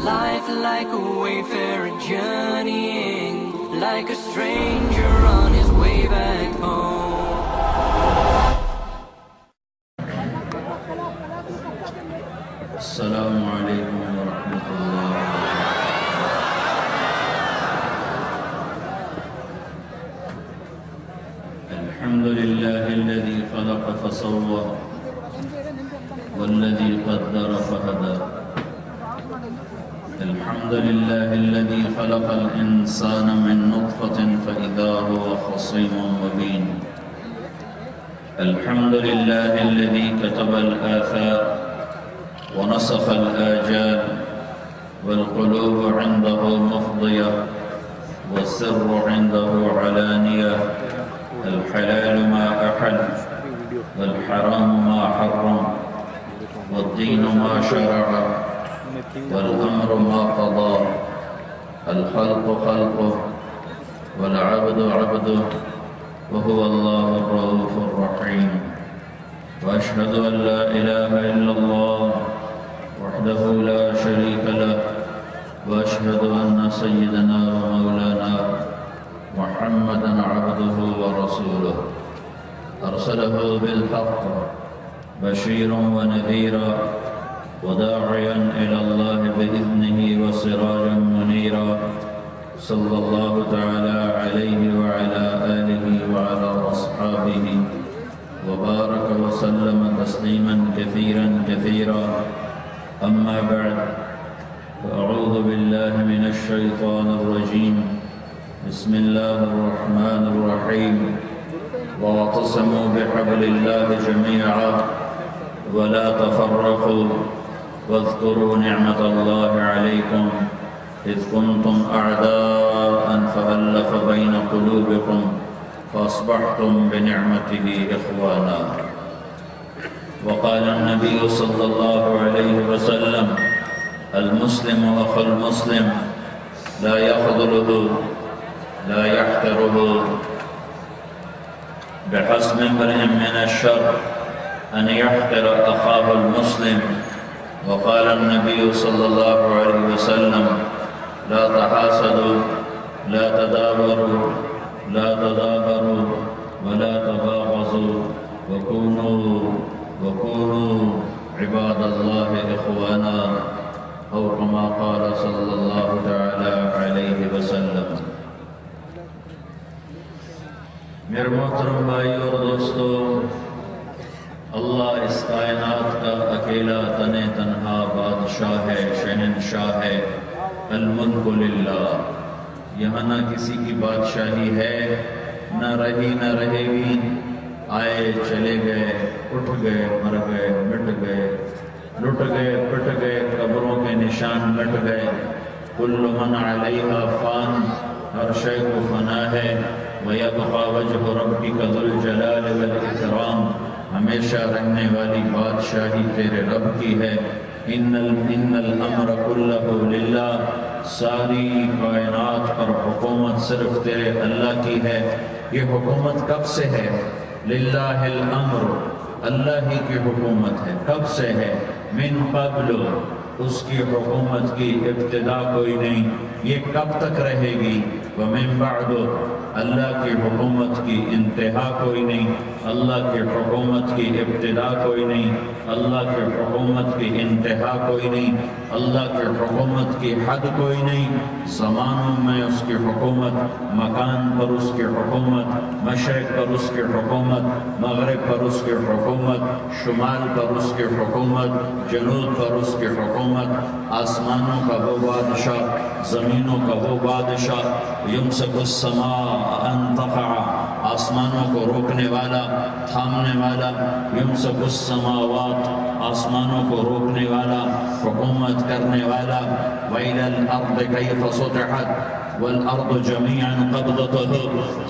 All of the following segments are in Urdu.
life like a wayfarer journeying, like a stranger on his way back home. السلام علیکم ورحمۃ اللہ الحمد للہ الذي خلق فسوى والذي قدر فهدى الحمد لله الذي خلق الإنسان من نطفة فإذا هو خصيم مبين الحمد لله الذي كتب الآثار ونسخ الآجال والقلوب عنده مفضية والسر عنده علانية الحلال ما أحل والحرام ما حرم والدين ما شرع والأمر ما قضى الخلق خلقه والعبد عبده وهو الله الرؤوف الرحيم وأشهد أن لا إله إلا الله وحده لا شريك له وأشهد أن سيدنا ومولانا محمدا عبده ورسوله أرسله بالحق بشيرا ونذيرا وداعيا إلى الله بإذنه وسراجا منيرا صلى الله تعالى عليه وعلى آله وعلى أصحابه وبارك وسلم تسليما كثيرا كثيرا أما بعد فأعوذ بالله من الشيطان الرجيم بسم الله الرحمن الرحيم واعتصموا بحبل الله جميعا ولا تفرقوا واذكروا نعمة الله عليكم إذ كنتم أعداء فألف بين قلوبكم فأصبحتم بنعمته إخوانا وقال النبي صلى الله عليه وسلم المسلم أخو المسلم لا يخذله لا يحتره بحسب امرئ من الشر أن يحقر أخاه المسلم وقال النبي صلى الله عليه وسلم لا تحاسدوا لا تدابروا لا تدابروا ولا تباغضوا وكونوا عباد الله إخوانا أو كما قال صلى الله تعالى عليه وسلم. میرے محترم بھائی اور دوستو، اللہ اس کائنات کا اکیلا تن تنہا بادشاہ ہے، شہنشاہ ہے، الملک للہ. یہاں نہ کسی کی بادشاہی ہے، نہ رہی نہ رہے گی. آئے چلے گئے، اٹھ گئے، مر گئے، مٹ گئے، لٹ گئے، پٹ گئے، قبروں کے نشان مٹ گئے. کل من علیہا فان، ہر شے کو فنا ہے. وَيَبْقَى وَجْهُ رَبِّكَ ذُو الْجَلَالِ وَالْإِكْرَامِ، ہمیشہ رہنے والی بادشاہی تیرے رب کی ہے. ان الامر كله للہ، ساری کائنات پر حکومت صرف تیرے اللہ کی ہے. یہ حکومت کب سے ہے؟ للہ الامر، اللہ ہی کی حکومت ہے. کب سے ہے؟ من قبل، اس کی حکومت کی ابتدا کوئی نہیں. یہ کب تک رہے گی؟ ومن بعد، اللہ کی حکومت کی انتہا کوئی نہیں. اللہ کی حکومت کی ابتدا کوئی نہیں. اللہ کی حکومت کی انتہا کوئی نہیں. اللہ کی حکومت کی حد کوئی نہیں. زمانوں میں اس کی حکومت، مکان پر اس کی حکومت، مشرق پر اس کی حکومت، مغرب پر اس کی حکومت، شمال پر اس کی حکومت، جنوب پر اس کی حکومت. آسمانوں کا وہ بادشاہ، زمینوں کا وہ بادشاہ. یمسک السماء ان تقع، آسمانوں کو روکنے والا، تھامنے والا. یمسک السماوات، آسمانوں کو روکنے والا، حکومت کرنے والا. وإلى الأرض كيف سطحت والأرض جميعا قبضته،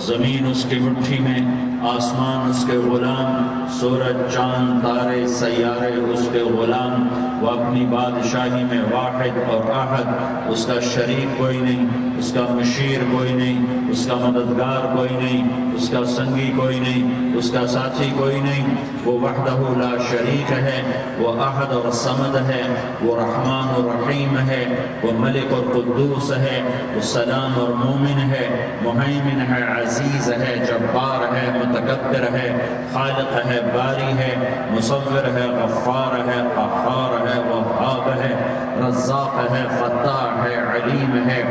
زمین اس کی مٹھی میں، آسمان اس کے غلام، سورج چاند تارے سیارے اس کے غلام. وہ اپنی بادشاہی میں واحد اور احد، اس کا شریک کوئی نہیں، اس کا مشیر کوئی نہیں، اس کا مددگار کوئی نہیں، اس کا سنگی کوئی نہیں، اس کا ساتھی کوئی نہیں۔ وہ وحدہ لا شریک ہے، وہ احد اور صمد ہے، وہ رحمان اور رحیم ہے، وہ ملک اور قدوس ہے، وہ سلام اور مومن ہے، مہیمن ہے، عزیز ہے، جبار ہے، متکبر ہے، خالق ہے، باری ہے، مصور ہے، غفار ہے، قہار ہے، وہاب ہے، رزاق ہے، فتاح ہے، علیم ہے،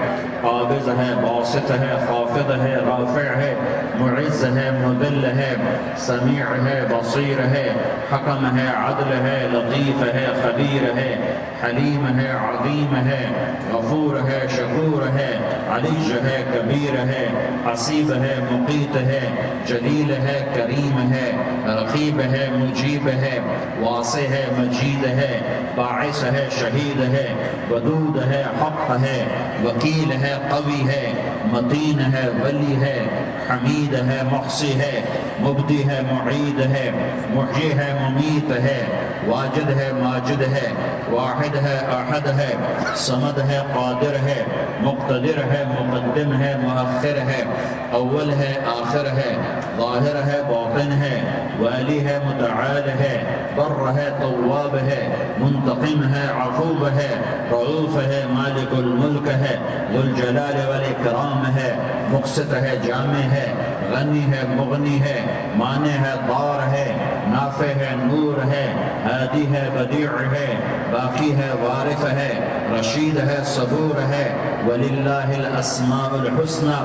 قابض ہے، باسط ہے، خافض ہے، رافع ہے، معز ہے، مذل ہے، سمیع ہے، بصیر ہے، حکم ہے، عدل ہے، لطیف ہے، خبیر ہے، حلیم ہے، عظیم ہے، غفور ہے، شکور ہے، علیج ہے، کبیر ہے، حسیب ہے، مقیت ہے، جلیل ہے، کریم ہے، رقیب ہے، مجیب ہے، واسع ہے، مجید ہے، باعث ہے، شہید ہے، ودود ہے، حق ہے، وکیل ہے، قوی ہے، متین ہے، ولی ہے، حمید ہے، محصی ہے، مبدی ہے، معید ہے، محیی ہے، ممیت ہے، واجد ہے، ماجد ہے، واحد ہے، احد ہے، صمد ہے، قادر ہے، مقتدر ہے، مقدم ہے، مؤخر ہے، اول ہے، آخر ہے، ظاہر ہے، باطن ہے، والی ہے، متعال ہے، بر ہے، تواب ہے، منتقم ہے، عفو ہے، رؤوف ہے، مالک الملک ہے، ذو الجلال والاکرام ہے، مقسط ہے، جامع ہے، غنی ہے، مغنی ہے، مانع ہے، ضار ہے، نافع ہے، نور ہے، ہادی ہے، بدیع ہے، باقی ہے، وارث ہے، رشید ہے، صبور ہے، وللہ الاسماء الحسنى،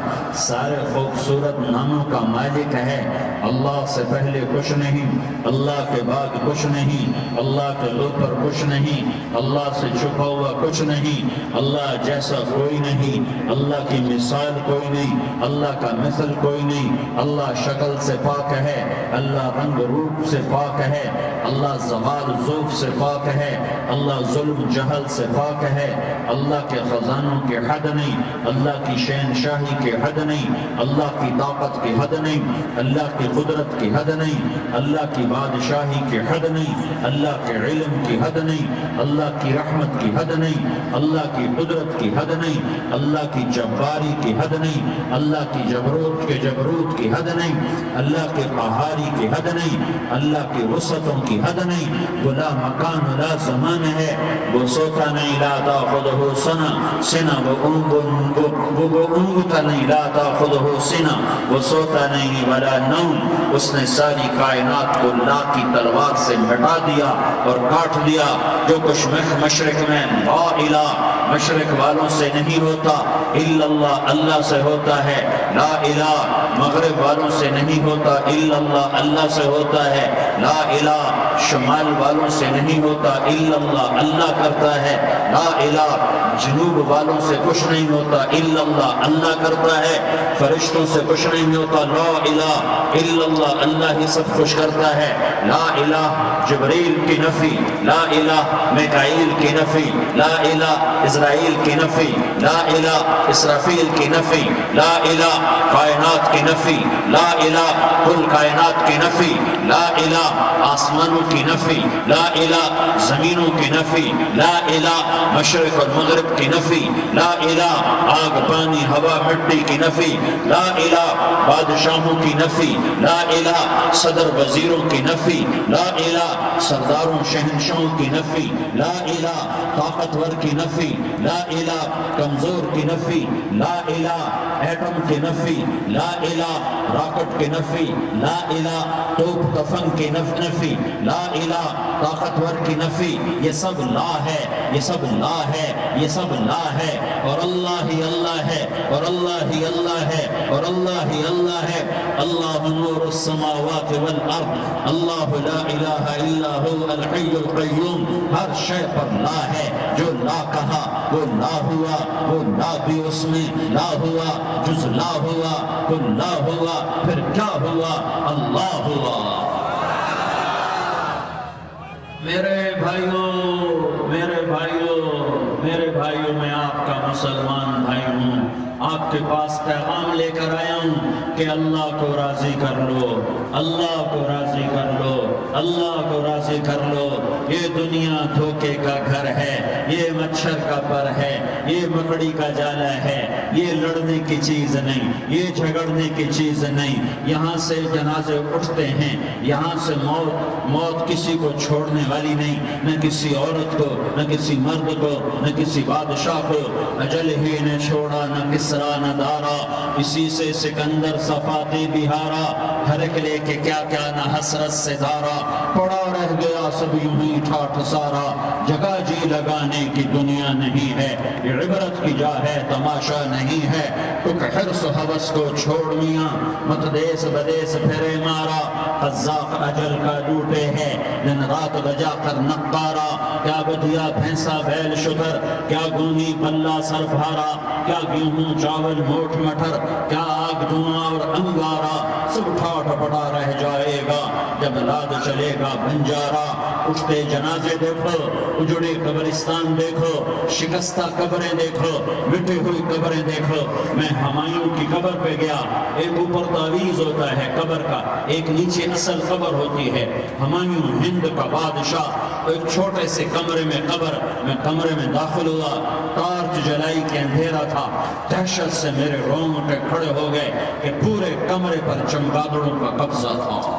سارے خوبصورت ناموں کا مالک ہے۔ اللہ سے پہلے کچھ نہیں، اللہ کے بعد کچھ نہیں، اللہ کے اوپر کچھ نہیں، اللہ سے چھپا ہوا کچھ نہیں، اللہ جیسا کوئی نہیں، اللہ کی مثال کوئی نہیں، اللہ کا مثل کوئی نہیں، اللہ شکل سے پاک ہے، اللہ رنگ روپ سے پاک ہے، اللہ زوال ذوف سے پاک ہے، اللہ ظلم جہل سے پاک ہے، اللہ کے خزانوں کی حد نہیں، اللہ کی شہنشاہی کی حد نہیں، اللہ کی طاقت کی حد نہیں، اللہ کی قدرت کی حد نہیں، اللہ کی بادشاہی کی حد نہیں، اللہ کے علم کی حد نہیں، اللہ کی رحمت کی حد نہیں، اللہ کی قدرت کی حد نہیں، اللہ کی جباری کی حد نہیں، اللہ کی جبروت کی حد نہیں، اللہ کے قہاری کی حد نہیں، اللہ کی وسعتوں کی حد نہیں، وہ لا مکان لا زمان ہے، وہ سوتا نہیں لا تاخذہ سنہ، وہ اونگتا نہیں لا تاخذہ سنہ، وہ سوتا نہیں ولا نوم، اس نے ساری کائنات کو لا کی تلوار سے مٹا دیا اور کاٹ دیا۔ جو کچھ مشرق میں لا الہ مشرق والوں سے نہیں ہوتا الا اللہ، اللہ سے ہوتا ہے، لا الہ مغرب والوں سے نہیں ہوتا الا اللہ، اللہ سے ہوتا ہے، لا الہ شمال والوں سے نہیں ہوتا الا اللہ، اللہ کرتا ہے، لا الہ جنوب والوں سے کچھ نہیں ہوتا الا اللہ، اللہ کرتا ہے، فرشتوں سے کچھ نہیں ہوتا، لا الہ الا اللہ، اللہ ہی سب کچھ کرتا ہے، لا الہ جبریل کی نفی، لا الہ میکائیل کی نفی، لا الہ اسرائیل کی نفی، لا الہ اسرافیل کی نفی، لا الہ کائنات کی نفی، لا الہ کل کائنات کی نفی، لا الہ آسمانوں کی نفی، لا الہ زمینوں کی نفی، لا الہ مشرق اور مغرب کی نفی، لا الہ آگ پانی ہوا مٹی کی نفی، لا الہ بادشاہوں کی نفی، لا الہ صدر وزیروں کی نفی، لا الہ سرداروں شہنشاہوں کی نفی، لا الہ طاقتور کی نفی، لا الہ کمزور کی نفی، لا الہ ایٹم کی نفی، لا الہ راکٹ کی نفی، لا الہ توپ کفن کی نفی، لا الہ طاقتور کی نفی، یہ سب لا ہے، یہ سب لا ہے، یہ سب لا ہے، اور اللہ ہی اللہ ہے، اور اللہ ہی اللہ ہے، اور اللہ ہی اللہ ہے، اللہ نور السماوات والارض، اللہ لا الہ الا هو الحی القیوم، ہر شے پر لا ہے، جو لا کہا وہ لا ہوا، وہ لا بھی اس میں لا ہوا، جز لا ہوا تو لا ہوا، پھر کیا ہوا؟ اللہ ہوا۔ میرے بھائیوں میں آپ کا مسلمان بھائی ہوں، آپ کے پاس پیغام لے کر آیا ہوں کہ اللہ کو راضی کر لو، اللہ کو راضی کر لو، اللہ کو راضی کر لو۔ یہ دنیا دھوکے کا گھر ہے، یہ مچھر کا پر ہے، یہ مکڑی کا جالا ہے، یہ لڑنے کی چیز نہیں، یہ جھگڑنے کی چیز نہیں۔ یہاں سے جنازے اٹھتے ہیں، یہاں سے موت کسی کو چھوڑنے والی نہیں، نہ کسی عورت کو، نہ کسی مرد کو، نہ کسی بادشاہ کو۔ اجل ہی نے چھوڑا نہ کسرا نہ دارا، اسی سے سکندر صفاتی بہارا، ہر ایک لے کے کیا کیا نہ حسرت سے دارا، پڑا رہ گیا سب یوں ہی ٹھاٹھ سارا، جگہ جی لگانے کی دنیا نہیں ہے، یہ عبرت کی جا ہے تماشا نہیں ہے۔ ٹک حرص حوث کو چھوڑ میاں، مت دیس بدیس پھرے مارا، قذاق اجل کا لوٹے ہے دن رات بجا کر نقارا، کیا بدیا بھینسا بیل شتر، کیا گونی پلہ سر بھارا، کیا گیہوں چاول موٹ مٹر، کیا آگ دھواں اور انگارا، سب ٹھاٹھ پڑا رہ جائے گا جب لاد چلے گا بنجارا۔ اٹھتے جنازے دیکھو، اجڑے قبرستان دیکھو، شکستہ قبریں دیکھو، مٹی ہوئی قبریں دیکھو۔ میں ہمایوں کی قبر پہ گیا، ایک اوپر تعویذ ہوتا ہے قبر کا، ایک نیچے اصل قبر ہوتی ہے۔ ہمایوں ہند کا بادشاہ، ایک چھوٹے سے کمرے میں قبر، میں کمرے میں داخل ہوا، ٹارچ جلائی کے اندھیرا تھا، دہشت سے میرے رونگٹے کھڑے ہو گئے کہ پورے کمرے پر چمگادڑوں کا قبضہ تھا۔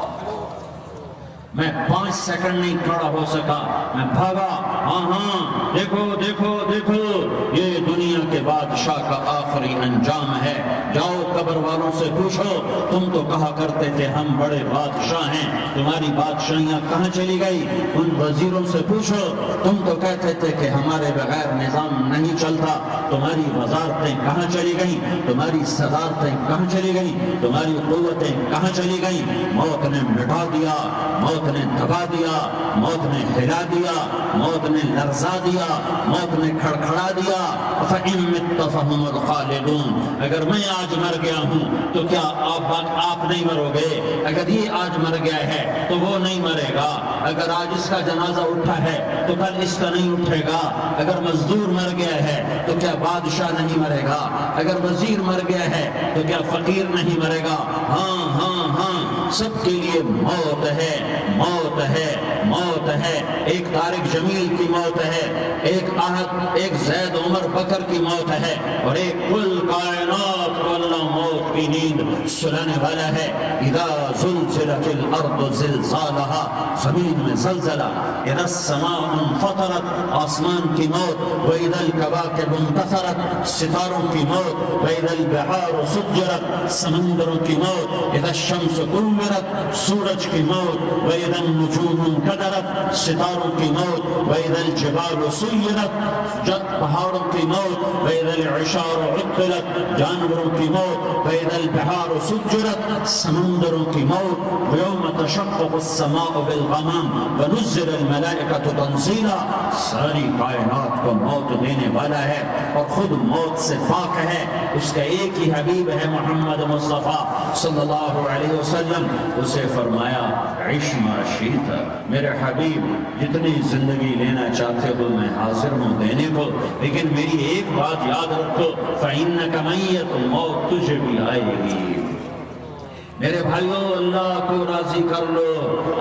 میں 5 سیکنڈ نہیں کھڑا ہو سکا، میں بھاگا، ہاں دیکھو دیکھو دیکھو، یہ دنیا کے بادشاہ کا آخری انجام ہے۔ جاؤ قبر والوں سے پوچھو، تم تو کہا کرتے تھے ہم بڑے بادشاہ ہیں، تمہاری بادشاہیاں کہاں چلی گئی؟ ان وزیروں سے پوچھو، تم تو کہتے تھے کہ ہمارے بغیر نظام نہیں چلتا، تمہاری وزارتیں کہاں چلی گئیں؟ تمہاری صدارتیں کہاں چلی گئیں؟ تمہاری قوتیں کہاں چلی گئیں؟ موت نے مٹا دیا، موت نے دبا دیا، موت نے ہلا دیا، موت نے لرزا دیا، موت نے کھڑکھڑا دیا۔ فَإِن مِتَّ فَهُمُ الْخَالِدُونَ، اگر میں آج مر گیا ہوں تو کیا آپ نہیں مرو گے؟ اگر یہ آج مر گیا ہے تو وہ نہیں مرے گا، اگر آج اس کا جنازہ اٹھا ہے تو کل اس کا نہیں اٹھے گا، اگر مزدور مر گیا ہے تو کیا بادشاہ نہیں مرے گا، اگر وزیر مر گیا ہے تو کیا فقیر نہیں مرے گا؟ ہاں ہاں ہاں، سب کے لیے موت ہے، موت ہے، موت ہے۔ ایک طارق جمیل کی موت ہے، ایک زید عمر بکر کی موت ہے، اور ایک کل کائنات کو اللہ موت کی نیند سلانے والا ہے۔ اذا زلزلت الارض زلزالہا، زمین میں زلزلہ، اذا السماء انفطرت، آسمان کی موت، واذا الکواکب انتثرت، ستاروں کی موت، واذا البحار سجرت، سمندروں کی موت، اذا الشمس کورت، سورج کی موت، وَإِذَا النُّجُومُ انْكَدَرَتْ، ستاروں کی موت، وَإِذَا الْجِبَالُ سُيِّرَتْ، پہاڑوں کی موت، وَإِذَا الْعِشَارُ عُطِّلَتْ، جانوروں کی موت، وَإِذَا الْبِحَارُ سُجِّرَتْ، سمندروں کی موت، وَيَوْمَ تَشَقَّقُ السَّمَاءُ بِالْغَمَامِ وَنُزِّلَ الْمَلَائِكَةُ تَنزِيلًا۔ ساری کائنات کو موت دینے والا ہے اور خود موت سے پاک ہے۔ اس کا ایک ہی حبیب ہے محمد مصطفیٰ صلی اللہ علیہ وسلم۔ اسے فرمایا عِشْ مَا شِئْتَ، میرے حبیب جتنی زندگی لینا چاہتے ہو میں حاضر ہوں دینے کو، لیکن میری ایک بات یاد رکھو، فَإِنَّكَ مَيِّتٌ، موت تجھے بھی آئے گی۔ میرے بھائیوں، اللہ کو راضی کر لو،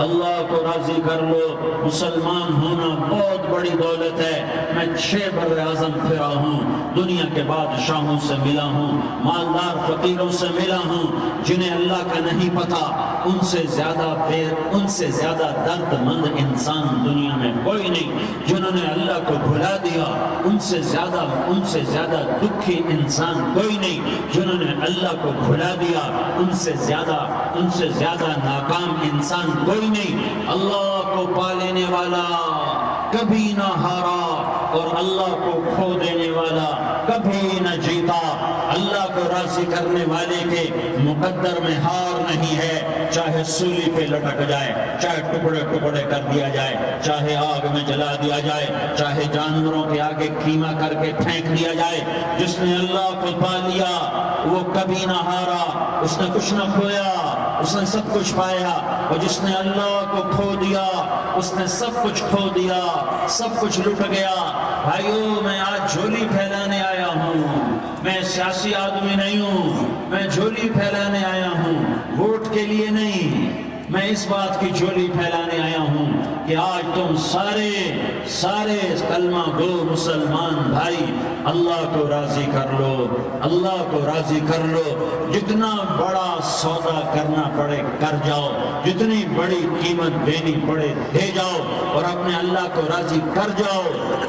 اللہ کو راضی کر لو۔ مسلمان ہونا بہت بڑی دولت ہے۔ میں 6 بر اعظم پھرا ہوں، دنیا کے بادشاہوں سے ملا ہوں، مالدار فقیروں سے ملا ہوں، جنہیں اللہ کا نہیں پتا، ان سے زیادہ درد مند انسان دنیا میں کوئی نہیں۔ جنہوں نے اللہ کو بھلا دیا، ان سے زیادہ دکھی انسان کوئی نہیں۔ جنہوں نے اللہ کو بھلا دیا، ان سے زیادہ ناکام انسان کوئی نہیں۔ اللہ کو پا لینے والا کبھی نہ ہارا، اور اللہ کو کھو دینے والا کبھی نہ جیتا۔ اللہ کو راضی کرنے والے کے مقدر میں ہار نہیں ہے، چاہے سولی پہ لٹک جائے، چاہے ٹکڑے ٹکڑے کر دیا جائے، چاہے آگ میں جلا دیا جائے، چاہے جانوروں کے آگے کیما کر کے پھینک دیا جائے۔ جس نے اللہ کو پا لیا وہ کبھی نہ ہارا، اس نے کچھ نہ کھویا، اس نے سب کچھ پایا۔ اور جس نے اللہ کو کھو دیا اس نے سب کچھ کھو دیا، سب کچھ لٹ گیا۔ بھائیو، میں آج جھولی پھیلانے آیا ہوں، میں سیاسی آدمی نہیں ہوں، میں جھولی پھیلانے آیا ہوں، ووٹ کے لیے نہیں۔ میں اس بات کی جھولی پھیلانے آیا ہوں کہ آج تم سارے کلمہ گو مسلمان بھائی اللہ کو راضی کر لو، اللہ کو راضی کر لو، جتنا بڑا سودا کرنا پڑے کر جاؤ، جتنی بڑی قیمت دینی پڑے دے جاؤ، اور اپنے اللہ کو راضی کر جاؤ،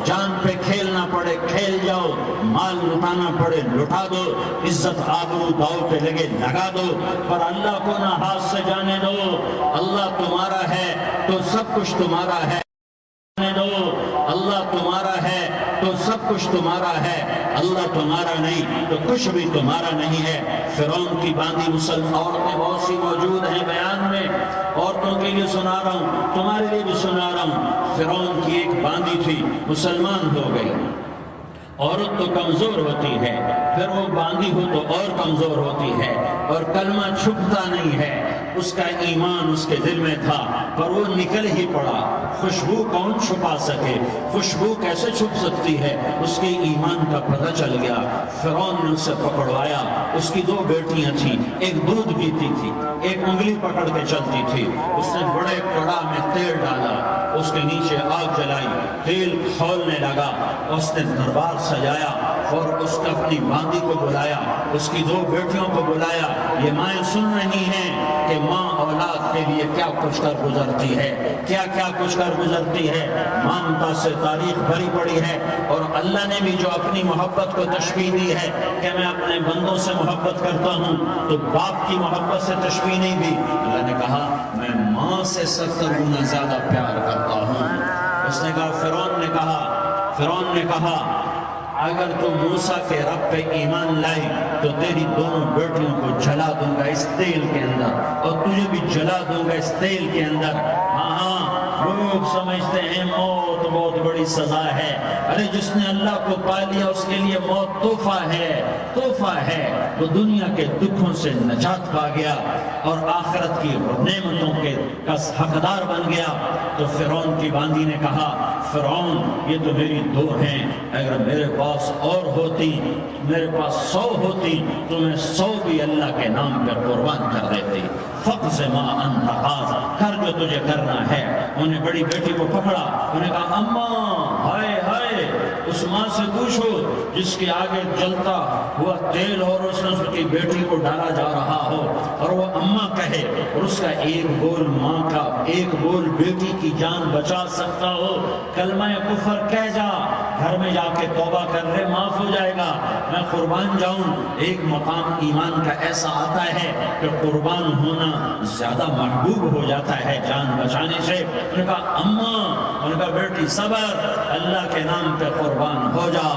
جان پہ کھیلنا پڑے کھیل جاؤ، مال لٹانا پڑے لٹا دو، عزت آبرو داؤ پہ لگے لگا دو، پر اللہ کو نہ ہاتھ سے جانے دو۔ اللہ تمہارا ہے تو سب کچھ تمہارا ہے، اللہ تمہارا ہے تو سب کچھ تمہارا ہے، اللہ تمہارا نہیں تو کچھ بھی تمہارا نہیں ہے۔ فرعون کی باندھی مسلم عورتیں بہت سی موجود ہیں بیان میں، عورتوں کے لیے سنا رہا ہوں، تمہارے لیے بھی سنا رہا ہوں۔ فرعون کی ایک باندھی تھی، مسلمان ہو گئی۔ عورت تو کمزور ہوتی ہے، پھر وہ باندھی ہو تو اور کمزور ہوتی ہے، اور کلمہ چھپتا نہیں ہے۔ اس کا ایمان اس کے دل میں تھا، پر وہ نکل ہی پڑا۔ خوشبو کون چھپا سکے؟ خوشبو کیسے چھپ سکتی ہے؟ اس کے ایمان کا پتہ چل گیا۔ فرعون نے اسے پکڑوایا۔ اس کی 2 بیٹیاں تھیں، ایک دودھ پیتی تھی، ایک انگلی پکڑ کے چلتی تھی۔ اس نے بڑے کڑا میں تیل ڈالا، اس کے نیچے آگ جلائی، تیل کھولنے لگا، اس نے دربار سجایا اور اس نے اپنی باندھی کو بلایا، اس کی 2 بیٹیوں کو بلایا۔ یہ مائیں سن رہی ہیں کہ ماں اولاد کے لیے کیا کچھ کر گزرتی ہے، کیا کچھ کر گزرتی ہے۔ مامتا سے تاریخ بھری پڑی ہے، اور اللہ نے بھی جو اپنی محبت کو تشبیہ دی ہے کہ میں اپنے بندوں سے محبت کرتا ہوں، تو باپ کی محبت سے تشبیہ نہیں دی۔ اللہ نے کہا میں ماں سے 70 گنا زیادہ پیار کرتا ہوں۔ اس نے کہا فرعون نے کہا اگر تو موسیٰ کے رب پہ ایمان لائی تو تیری دونوں بیٹیوں کو جلا دوں گا اس تیل کے اندر، اور تجھے بھی جلا دوں گا اس تیل کے اندر۔ ہاں لوگ سمجھتے ہیں موت بہت بڑی سزا ہے۔ ارے جس نے اللہ کو پا لیا اس کے لیے موت تحفہ ہے۔ وہ دنیا کے دکھوں سے نجات پا گیا اور آخرت کی نعمتوں کے کا حقدار بن گیا۔ تو فرعون کی باندھی نے کہا فرعون یہ تو میری 2 ہیں، اگر میرے پاس اور ہوتی، میرے پاس 100 ہوتی تو میں 100 بھی اللہ کے نام پر قربان کر دیتی۔ فقض ما انت قاض، کر جو تجھے کرنا ہے۔ انہوں نے بڑی بیٹی کو پکڑا، انہوں نے کہا اماں ہائے اس ماں سے پوچھو جس کے آگے جلتا ہوا تیل اور اس نے اس کی بیٹی کو ڈالا جا رہا ہو، اور وہ اماں کہے، اور اس کا ایک بول ماں کا، ایک بول بیٹی کی جان بچا سکتا ہو۔ کلمہ کفر کہہ جا، گھر میں جا کے توبہ کر لے، معاف ہو جائے گا۔ میں قربان جاؤں۔ ایک مقام ایمان کا ایسا آتا ہے کہ قربان ہونا زیادہ محبوب ہو جاتا ہے جان بچانے سے۔ انہوں نے کہا اماں، انہوں نے کہا بیٹی صبر، اللہ کے نام پہ قربان ہو جا۔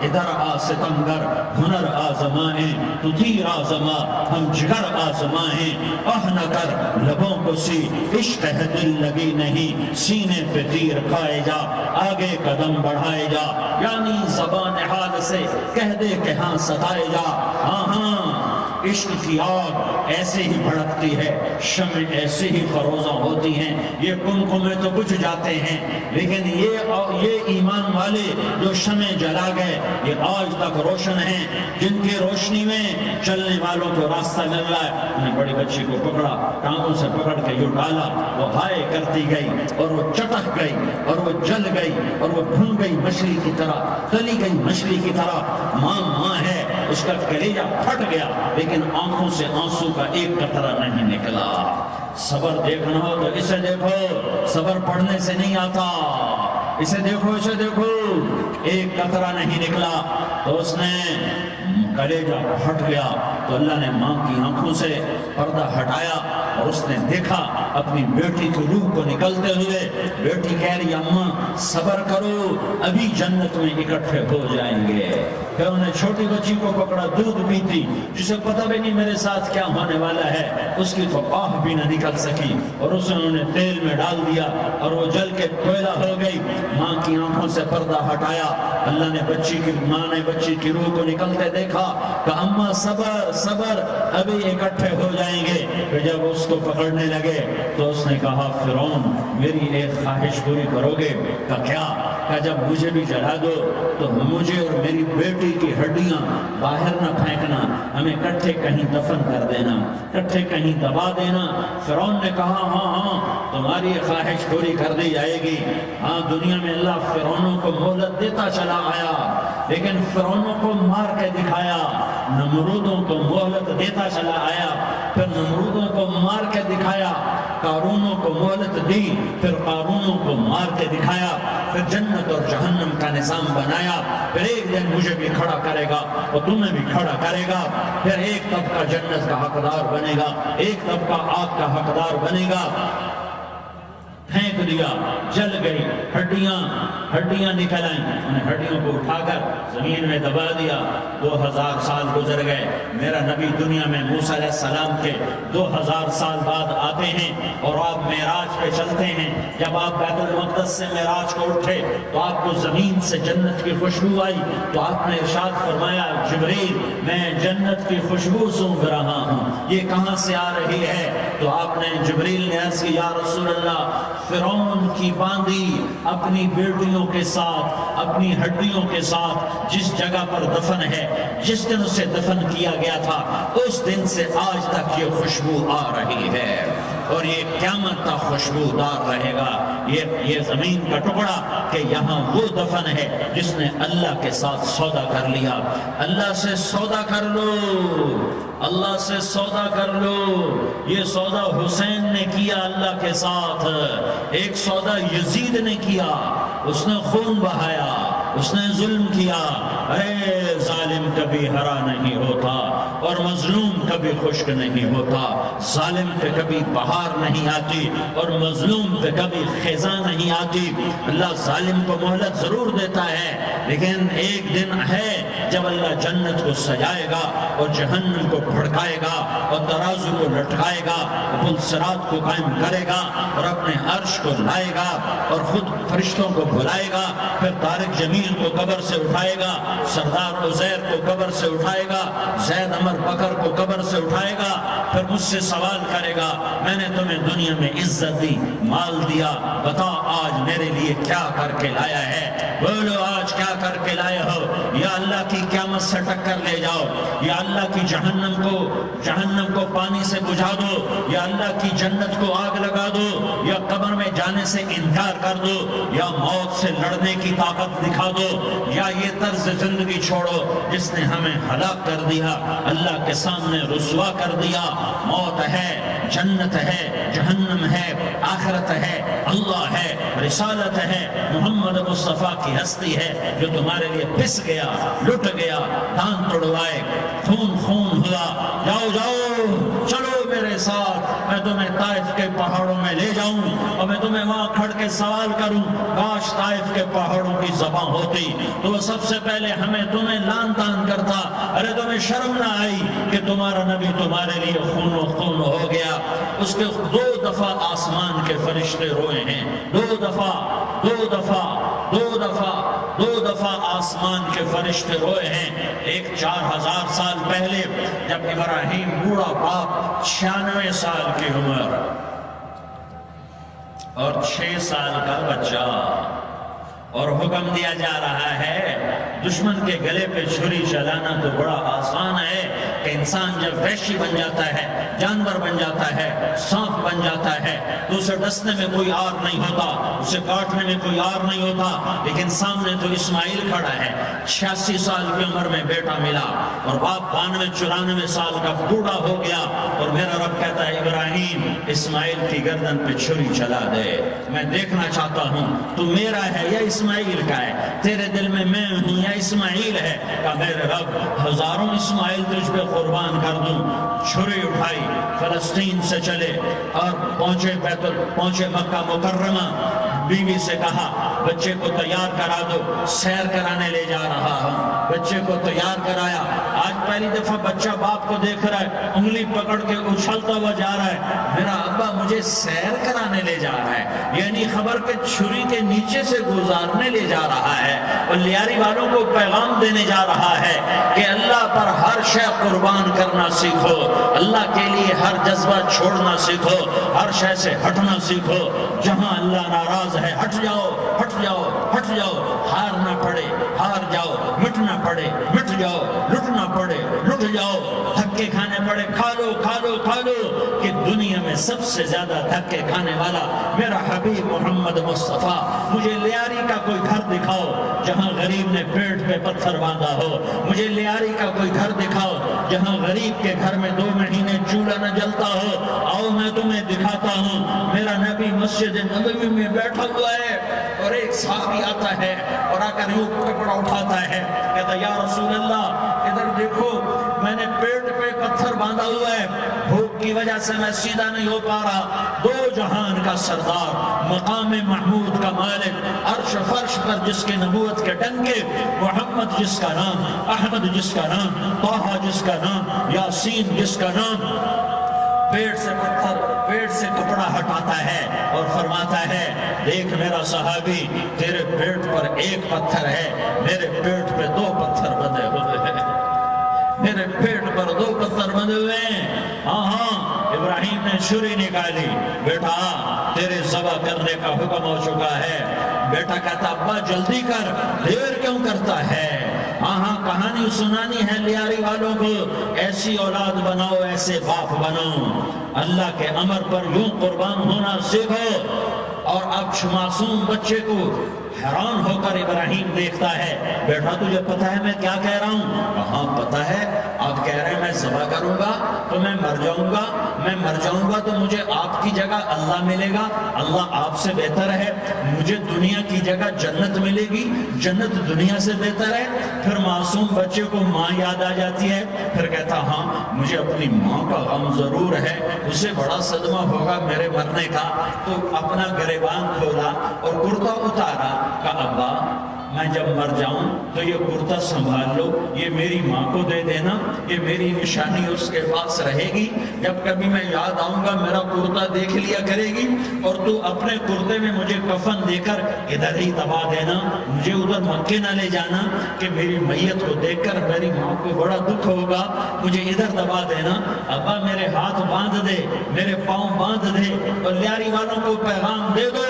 ادھر آ ستمگر، ہنر آزمائیں تو تیر آزما، ہم جگر آزمائیں آہ نہ کر لبوں کو سی، عشق ہے دل لگی نہیں، سینے پہ تیر کھائے جا، آگے قدم بڑھائے جا، یعنی زبان حال سے کہہ دے کہ ہاں ستائے جا۔ ہاں عشق کی آگ ایسے ہی بھڑکتی ہے، شمع ایسے ہی فروزہ ہوتی ہیں، یہ کنکمیں تو بجھ جاتے ہیں، لیکن یہ ایمان والے جو شمع جلا گئے یہ آج تک روشن ہیں، جن کی روشنی میں چلنے والوں کو راستہ مل رہا ہے۔ انہوں نے بڑی بچی کو پکڑا، ٹانگوں سے پکڑ کے یوں ڈالا، وہ ہائے کرتی گئی اور وہ چٹک گئی اور وہ جل گئی اور وہ بھن گئی مچھلی کی طرح، تلی گئی مچھلی کی طرح۔ ماں ہے، اس کا کلیجہ پھٹ گیا، لیکن آنکھوں سے آنسو کا ایک قطرہ نہیں نکلا۔ صبر دیکھنا ہو تو اسے دیکھو، صبر پڑھنے سے نہیں آتا، اسے دیکھو ایک قطرہ نہیں نکلا۔ تو اس نے کلیجہ پھٹ گیا، تو اللہ نے ماں کی آنکھوں سے پردہ ہٹایا اور اس نے دیکھا اپنی بیٹی کی روح کو نکلتے ہوئے۔ بیٹی کہہ رہی اماں صبر کرو، ابھی جنت میں اکٹھے ہو جائیں گے۔ پھر انہوں نے چھوٹی بچی کو پکڑا، دودھ پیتی، جسے پتہ بھی نہیں میرے ساتھ کیا ہونے والا ہے، اس کی تو آہ بھی نہ نکل سکی، اور اسے انہوں نے تیل میں ڈال دیا اور وہ جل کے کوئلہ ہو گئی۔ ماں کی آنکھوں سے پردہ ہٹایا، اللہ نے ماں نے بچی کی روح کو نکلتے دیکھا کہ اماں صبر ابھی اکٹھے ہو جائیں گے۔ پھر جب اس کو پکڑنے لگے تو اس نے کہا فرعون میری ایک خواہش پوری کرو گے؟ کیا؟ کہ جب مجھے بھی جلا دو تو مجھے اور میری بیٹی کی ہڈیاں باہر نہ پھینکنا، ہمیں کٹھے کہیں دفن کر دینا، کٹھے کہیں دبا دینا۔ فرعون نے کہا ہاں تمہاری خواہش پوری کر دی جائے گی۔ ہاں دنیا میں اللہ فرعونوں کو مہلت دیتا چلا آیا، لیکن فرعونوں کو مار کے دکھایا، نمرودوں کو مہلت دیتا چلا آیا، پھر نمرودوں کو مار کے دکھایا، قارونوں کو مہلت دی، پھر قارونوں کو مار کے دکھایا، پھر جنت اور جہنم کا نظام بنایا، پھر ایک دن مجھے بھی کھڑا کرے گا اور تمہیں بھی کھڑا کرے گا، پھر ایک طبقہ جنت کا حقدار بنے گا، ایک طبقہ آگ کا حقدار بنے گا۔ پھینک دیا، جل گئی، ہڈیاں نکل آئیں، انہیں ہڈیوں کو اٹھا کر زمین میں دبا دیا۔ 2000 سال گزر گئے، میرا نبی دنیا میں موسیٰ علیہ السلام کے 2000 سال بعد آتے ہیں اور آپ معراج پہ چلتے ہیں۔ جب آپ بیت المقدس سے معراج کو اٹھے تو آپ کو زمین سے جنت کی خوشبو آئی، تو آپ نے ارشاد فرمایا جبریل میں جنت کی خوشبو سونگھ رہا ہوں، یہ کہاں سے آ رہی ہے؟ تو آپ نے جبریل نے عرض کی یا رسول اللہ فرعون کی باندی اپنی بیٹیوں کے ساتھ، اپنی ہڈیوں کے ساتھ جس جگہ پر دفن ہے، جس دن اسے دفن کیا گیا تھا، اس دن سے آج تک یہ خوشبو آ رہی ہے اور یہ قیامت تک خوشبودار رہے گا۔ یہ زمین کا ٹکڑا کہ یہاں وہ دفن ہے جس نے اللہ کے ساتھ سودا کر لیا۔ اللہ سے سودا کر لو، اللہ سے سودا کر لو۔ یہ سودا حسین نے کیا اللہ کے ساتھ، ایک سودا یزید نے کیا، اس نے خون بہایا، اس نے ظلم کیا۔ اے ظالم کبھی ہرا نہیں ہوتا اور مظلوم کبھی خشک نہیں ہوتا، ظالم پہ کبھی بہار نہیں آتی اور مظلوم پہ کبھی خزاں نہیں آتی۔ اللہ ظالم کو مہلت ضرور دیتا ہے، لیکن ایک دن ہے جب اللہ جنت کو سجائے گا اور جہنم کو بھڑکائے گا اور ترازو کو لٹکائے گا، پل صراط کو قائم کرے گا اور اپنے عرش کو لائے گا اور خود فرشتوں کو بلائے گا، پھر طارق جمیل کو قبر سے اٹھائے گا، سردار عزیر کو قبر سے اٹھائے گا، زید عمر بکر کو قبر سے اٹھائے گا، پھر مجھ سے سوال کرے گا میں نے تمہیں دنیا میں عزت دی، مال دیا، بتا آج میرے لیے کیا کر کے لایا ہے؟ بولو آج کیا کر کے لائے ہو؟ یا اللہ کی قیامت سے ٹکر لے جاؤ، یا اللہ کی جہنم کو پانی سے بجھا دو، یا اللہ کی جنت کو آگ لگا دو، یا قبر میں جانے سے انکار کر دو، یا موت سے لڑنے کی طاقت دکھا دو، یا یہ طرز زندگی چھوڑو جس نے ہمیں ہلاک کر دیا، اللہ کے سامنے رسوا کر دیا۔ موت ہے، جنت ہے، جہنم ہے، آخرت ہے، اللہ ہے، رسالت ہے، محمد مصطفیٰ کی ہستی ہے جو تمہارے لیے پس گیا، لٹ گیا، دان توڑوائے، خون ہوا۔ جاؤ چلو میرے ساتھ، میں تمہیں طائف کے پہاڑوں میں لے جاؤں اور میں تمہیں وہاں کھڑ کے سوال کروں، کاش طائف کے پہاڑوں کی زبان ہوتی تو وہ سب سے پہلے تمہیں لان تان کرتا۔ ارے تمہیں شرم نہ آئی کہ تمہارا نبی تمہارے لیے خون ہو گیا؟ اس کے 2 دفعہ آسمان کے فرشتے روئے ہیں، 2 دفعہ آسمان کے فرشتے روئے ہیں۔ ایک 4000 سال پہلے جب ابراہیم بوڑھا باپ 96 سال کی عمر اور 6 سال کا بچہ، اور حکم دیا جا رہا ہے دشمن کے گلے پہ چھری چلانا تو بڑا آسان ہے کہ انسان جب وحشی بن جاتا ہے، جانور بن جاتا ہے، سانپ بن جاتا ہے تو اسے ڈسنے میں کوئی آر نہیں ہوتا، اسے کاٹنے میں کوئی آر نہیں ہوتا، لیکن سامنے تو اسماعیل کھڑا ہے، 86 سال کی عمر میں بیٹا ملا اور باپ 92-94 سال کا بوڑھا ہو گیا، اور میرا رب کہتا ہے ابراہیم اسماعیل کی گردن پہ چھری چلا دے، میں دیکھنا چاہتا ہوں تو میرا ہے یا اسماعیل کا ہے، تیرے دل میں میں ہوں یا اسماعیل ہے؟ کہ میرے رب ہزاروں اسماعیل تجھ پہ قربان کر دوں۔ چھری اٹھائی، فلسطین سے چلے اور پہنچے مکہ مکرمہ، بیوی سے کہا بچے کو تیار کرا دو، سیر کرانے لے جا رہا ہوں، بچے کو تیار کرایا۔ آج پہلی دفعہ بچہ باپ کو دیکھ رہا ہے، انگلی پکڑ کے اچھلتا ہوا جا رہا ہے، میرا ابا مجھے سیر کرانے لے جا رہا ہے، یعنی خبر کہ چھری کے نیچے سے گزارنے لے جا رہا ہے، اور لیاری والوں کو پیغام دینے جا رہا ہے کہ اللہ پر ہر شے قربان کرنا سیکھو، اللہ کے لیے ہر جذبہ چھوڑنا سیکھو، ہر شے سے ہٹنا سیکھو، جہاں اللہ ناراض ہے ہٹ جاؤ، ہٹ جاؤ، ہٹ جاؤ، ہارنا پڑے ہار جاؤ، مٹنا پڑے مٹ جاؤ، لٹنا پڑے لٹ جاؤ، دھکے کھانے پڑے کھا لو کھا لو کھا لو، کہ دنیا میں سب سے زیادہ دھکے کھانے والا میرا حبیب محمد مصطفیٰ، مجھے لیاری کا کوئی گھر دکھاؤ جہاں غریب نے پیٹ پہ پتھر باندھا ہو، مجھے لیاری کا کوئی گھر دکھاؤ جہاں غریب کے گھر میں 2 مہینے چولہا نہ جلتا ہو، آؤ میں تمہیں دکھاتا ہوں۔ میرا نبی مسجد نبوی میں بیٹھا ہوا ہے اور ایک صحابی آتا ہے اور آ کر یوں کپڑا اٹھاتا ہے، کہتا یا رسول اللہ ادھر دیکھو، میں نے پیٹ پہ پتھر باندھا ہوا ہے، بھوک کی وجہ سے میں سیدھا نہیں ہو پا رہا، 2 جہان کا سردار، مقام محمود کا مالک، عرش فرش پر جس کے نبوت کے ڈنکے، محمد جس کا نام، احمد جس کا نام، طٰہٰ جس کا نام، یاسین جس کا نام، پیٹ سے پتھر، پیٹ سے کپڑا ہٹاتا ہے اور فرماتا ہے دیکھ میرا صحابی، تیرے پیٹ پر 1 پتھر ہے، میرے پیٹ پہ 2 پتھر بندھے ہوئے ہیں، میرے پیٹ پر 2 پتھر بندھے ہوئے ہیں۔ ہاں ابراہیم نے چھری نکالی، بیٹا تیرے ذبح کرنے کا حکم ہو چکا ہے، بیٹا کہتا ابا جلدی کر، دیر کیوں کرتا ہے؟ ہاں کہانی سنانی ہے لیاری والوں کو، ایسی اولاد بناؤ، ایسے باپ بناؤ، اللہ کے امر پر یوں قربان ہونا سیکھو۔ اور اب معصوم بچے کو حیران ہو کر ابراہیم دیکھتا ہے، بیٹا تجھے پتہ ہے میں کیا کہہ رہا ہوں؟ کہاں پتہ ہے، آپ کہہ رہے ہیں میں ذبح کروں گا تو میں مر جاؤں گا، میں مر جاؤں گا تو مجھے آپ کی جگہ اللہ ملے گا، اللہ آپ سے بہتر ہے، مجھے دنیا کی جگہ جنت ملے گی، جنت دنیا سے بہتر ہے۔ پھر معصوم بچے کو ماں یاد آ جاتی ہے، پھر کہتا ہاں مجھے اپنی ماں کا غم ضرور ہے، اسے بڑا صدمہ ہوگا میرے مرنے کا، تو اپنا گریبان کھولا اور کرتا اتارا، کہا ابا میں جب مر جاؤں تو یہ کرتا سنبھال لو، یہ میری ماں کو دے دینا، یہ میری نشانی اس کے پاس رہے گی، جب کبھی میں یاد آؤں گا میرا کرتا دیکھ لیا کرے گی، اور تو اپنے کرتے میں مجھے کفن دے کر ادھر ہی دبا دینا، مجھے ادھر مکے نہ لے جانا کہ میری میت کو دیکھ کر میری ماں کو بڑا دکھ ہوگا، مجھے ادھر دبا دینا، ابا میرے ہاتھ باندھ دے، میرے پاؤں باندھ دے، اور لیاری والوں کو پیغام دے دو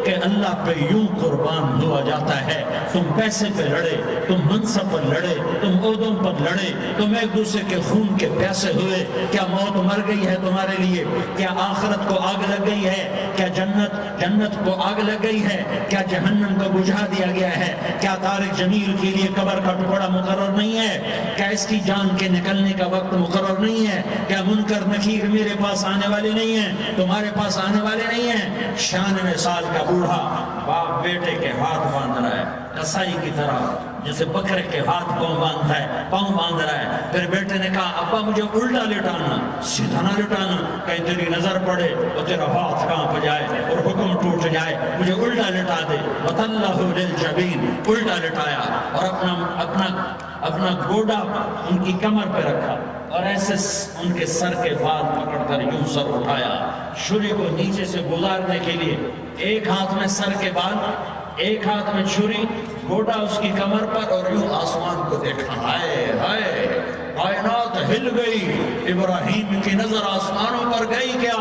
کہ اللہ پہ یوں قربان ہوا جاتا ہے۔ تم پیسے پہ لڑے، تم منصب پر لڑے، تم عہدوں پر لڑے، تم ایک دوسرے کے خون کے پیاسے ہوئے، کیا موت مر گئی ہے تمہارے لیے؟ کیا آخرت کو آگ لگ گئی ہے؟ کیا جنت کو آگ لگ گئی ہے؟ کیا جہنم کو بجھا دیا گیا ہے؟ کیا طارق جمیل کے لیے قبر کا ٹکڑا مقرر نہیں ہے؟ کیا اس کی جان کے نکلنے کا وقت مقرر نہیں ہے؟ کیا منکر نکیر میرے پاس آنے والے نہیں ہیں، تمہارے پاس آنے والے نہیں ہیں؟ 96 سال کا بوڑھا باپ بیٹے کے ہاتھ باندھ رہا ہے، کسائی کی طرح، جیسے بکرے کے ہاتھ پاؤں باندھتا ہے، پاؤں باندھ رہا ہے۔ پھر بیٹے نے کہا ابا مجھے الٹا لٹانا، سیدھا نہ لٹانا، کہیں تیری نظر پڑے اور تیرا ہاتھ کانپ جائے اور حکم ٹوٹ جائے، مجھے الٹا لٹا دے۔ وَتَلَّهُ لِلْجَبِينِ، الٹا لٹایا اور اپنا گوڈا ان کی کمر پہ رکھا اور ایسے ان کے سر کے بال پکڑ کر یوں سر اٹھایا، چھری کو نیچے سے گزارنے کے لیے، ایک ہاتھ میں سر کے بال، ایک ہاتھ میں چھری، گوڈا اس کی کمر پر، اور یوں آسمان کو دیکھا، ہائے ہائے کائنات ہل گئی، ابراہیم کی نظر آسمانوں پر گئی، کیا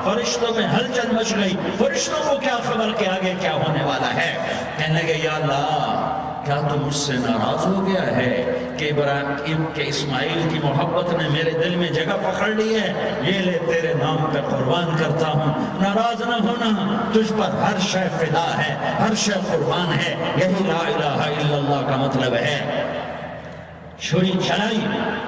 فرشتوں میں ہلچل مچ گئی، فرشتوں کو کیا خبر کہ آگے کیا ہونے والا ہے؟ کہنے لگے یا اللہ کیا تو مجھ سے ناراض ہو گیا ہے کہ ابراہیم کے اسماعیل کی محبت نے میرے دل میں جگہ پکڑ لی ہے، یہ لے تیرے نام پہ قربان کرتا ہوں، ناراض نہ ہونا، تجھ پر ہر شے فدا ہے، ہر شے قربان ہے، یہی لا الہ الا اللہ کا مطلب ہے۔ چھری چلائی،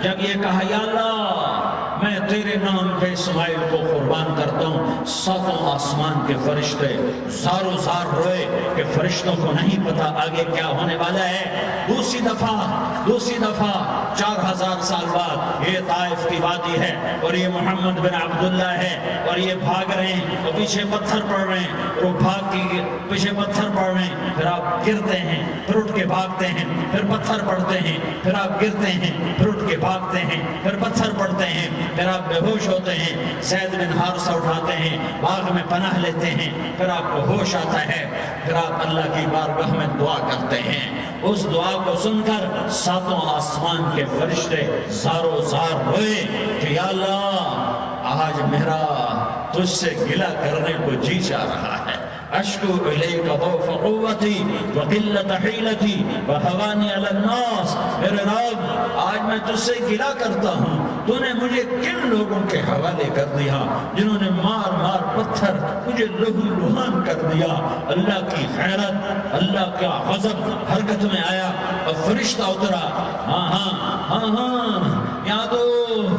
جب یہ کہا یا اللہ میں تیرے نام پہ اسماعیل کو قربان کرتا ہوں۔ ساتوں آسمان کے فرشتے زارو زار روئے کہ فرشتوں کو نہیں پتا آگے کیا ہونے والا ہے۔ دوسری دفعہ 4000 سال بعد یہ طائف کی وادی ہے اور یہ محمد بن عبداللہ ہے اور یہ بھاگ رہے ہیں اور پیچھے پتھر پڑ رہے ہیں اور وہ بھاگ کے پیچھے پتھر پڑ رہے ہیں، پھر آپ گرتے ہیں، پھر اٹھ کے بھاگتے ہیں، پھر پتھر پڑتے ہیں، پھر آپ گرتے ہیں، پھر اٹھ کے بھاگتے ہیں، پھر پتھر پڑتے ہیں، پھر آپ بے ہوش ہوتے ہیں، زید بن حارثہ اٹھاتے ہیں، باغ میں پناہ لیتے ہیں، پھر آپ کو ہوش آتا ہے، پھر آپ اللہ کی بارگاہ میں دعا کرتے ہیں۔ اس دعا کو سن کر ساتوں آسمان کے فرشتے زارو زار ہوئے کہ یا اللہ آج میرا تجھ سے گلہ کرنے کو جی چاہ رہا ہے۔ اشکو الیک ضعف قوتی وقلت حیلتی وہوانی علی الناس، میرے رب آج میں تجھ سے گلہ کرتا ہوں، تو نے مجھے کن لوگوں کے حوالے کر دیا جنہوں نے مار مار پتھر مجھے لہو لہان کر دیا۔ اللہ کی غیرت، اللہ کا غضب حرکت میں آیا اور فرشتہ اترا۔ ہاں یا تو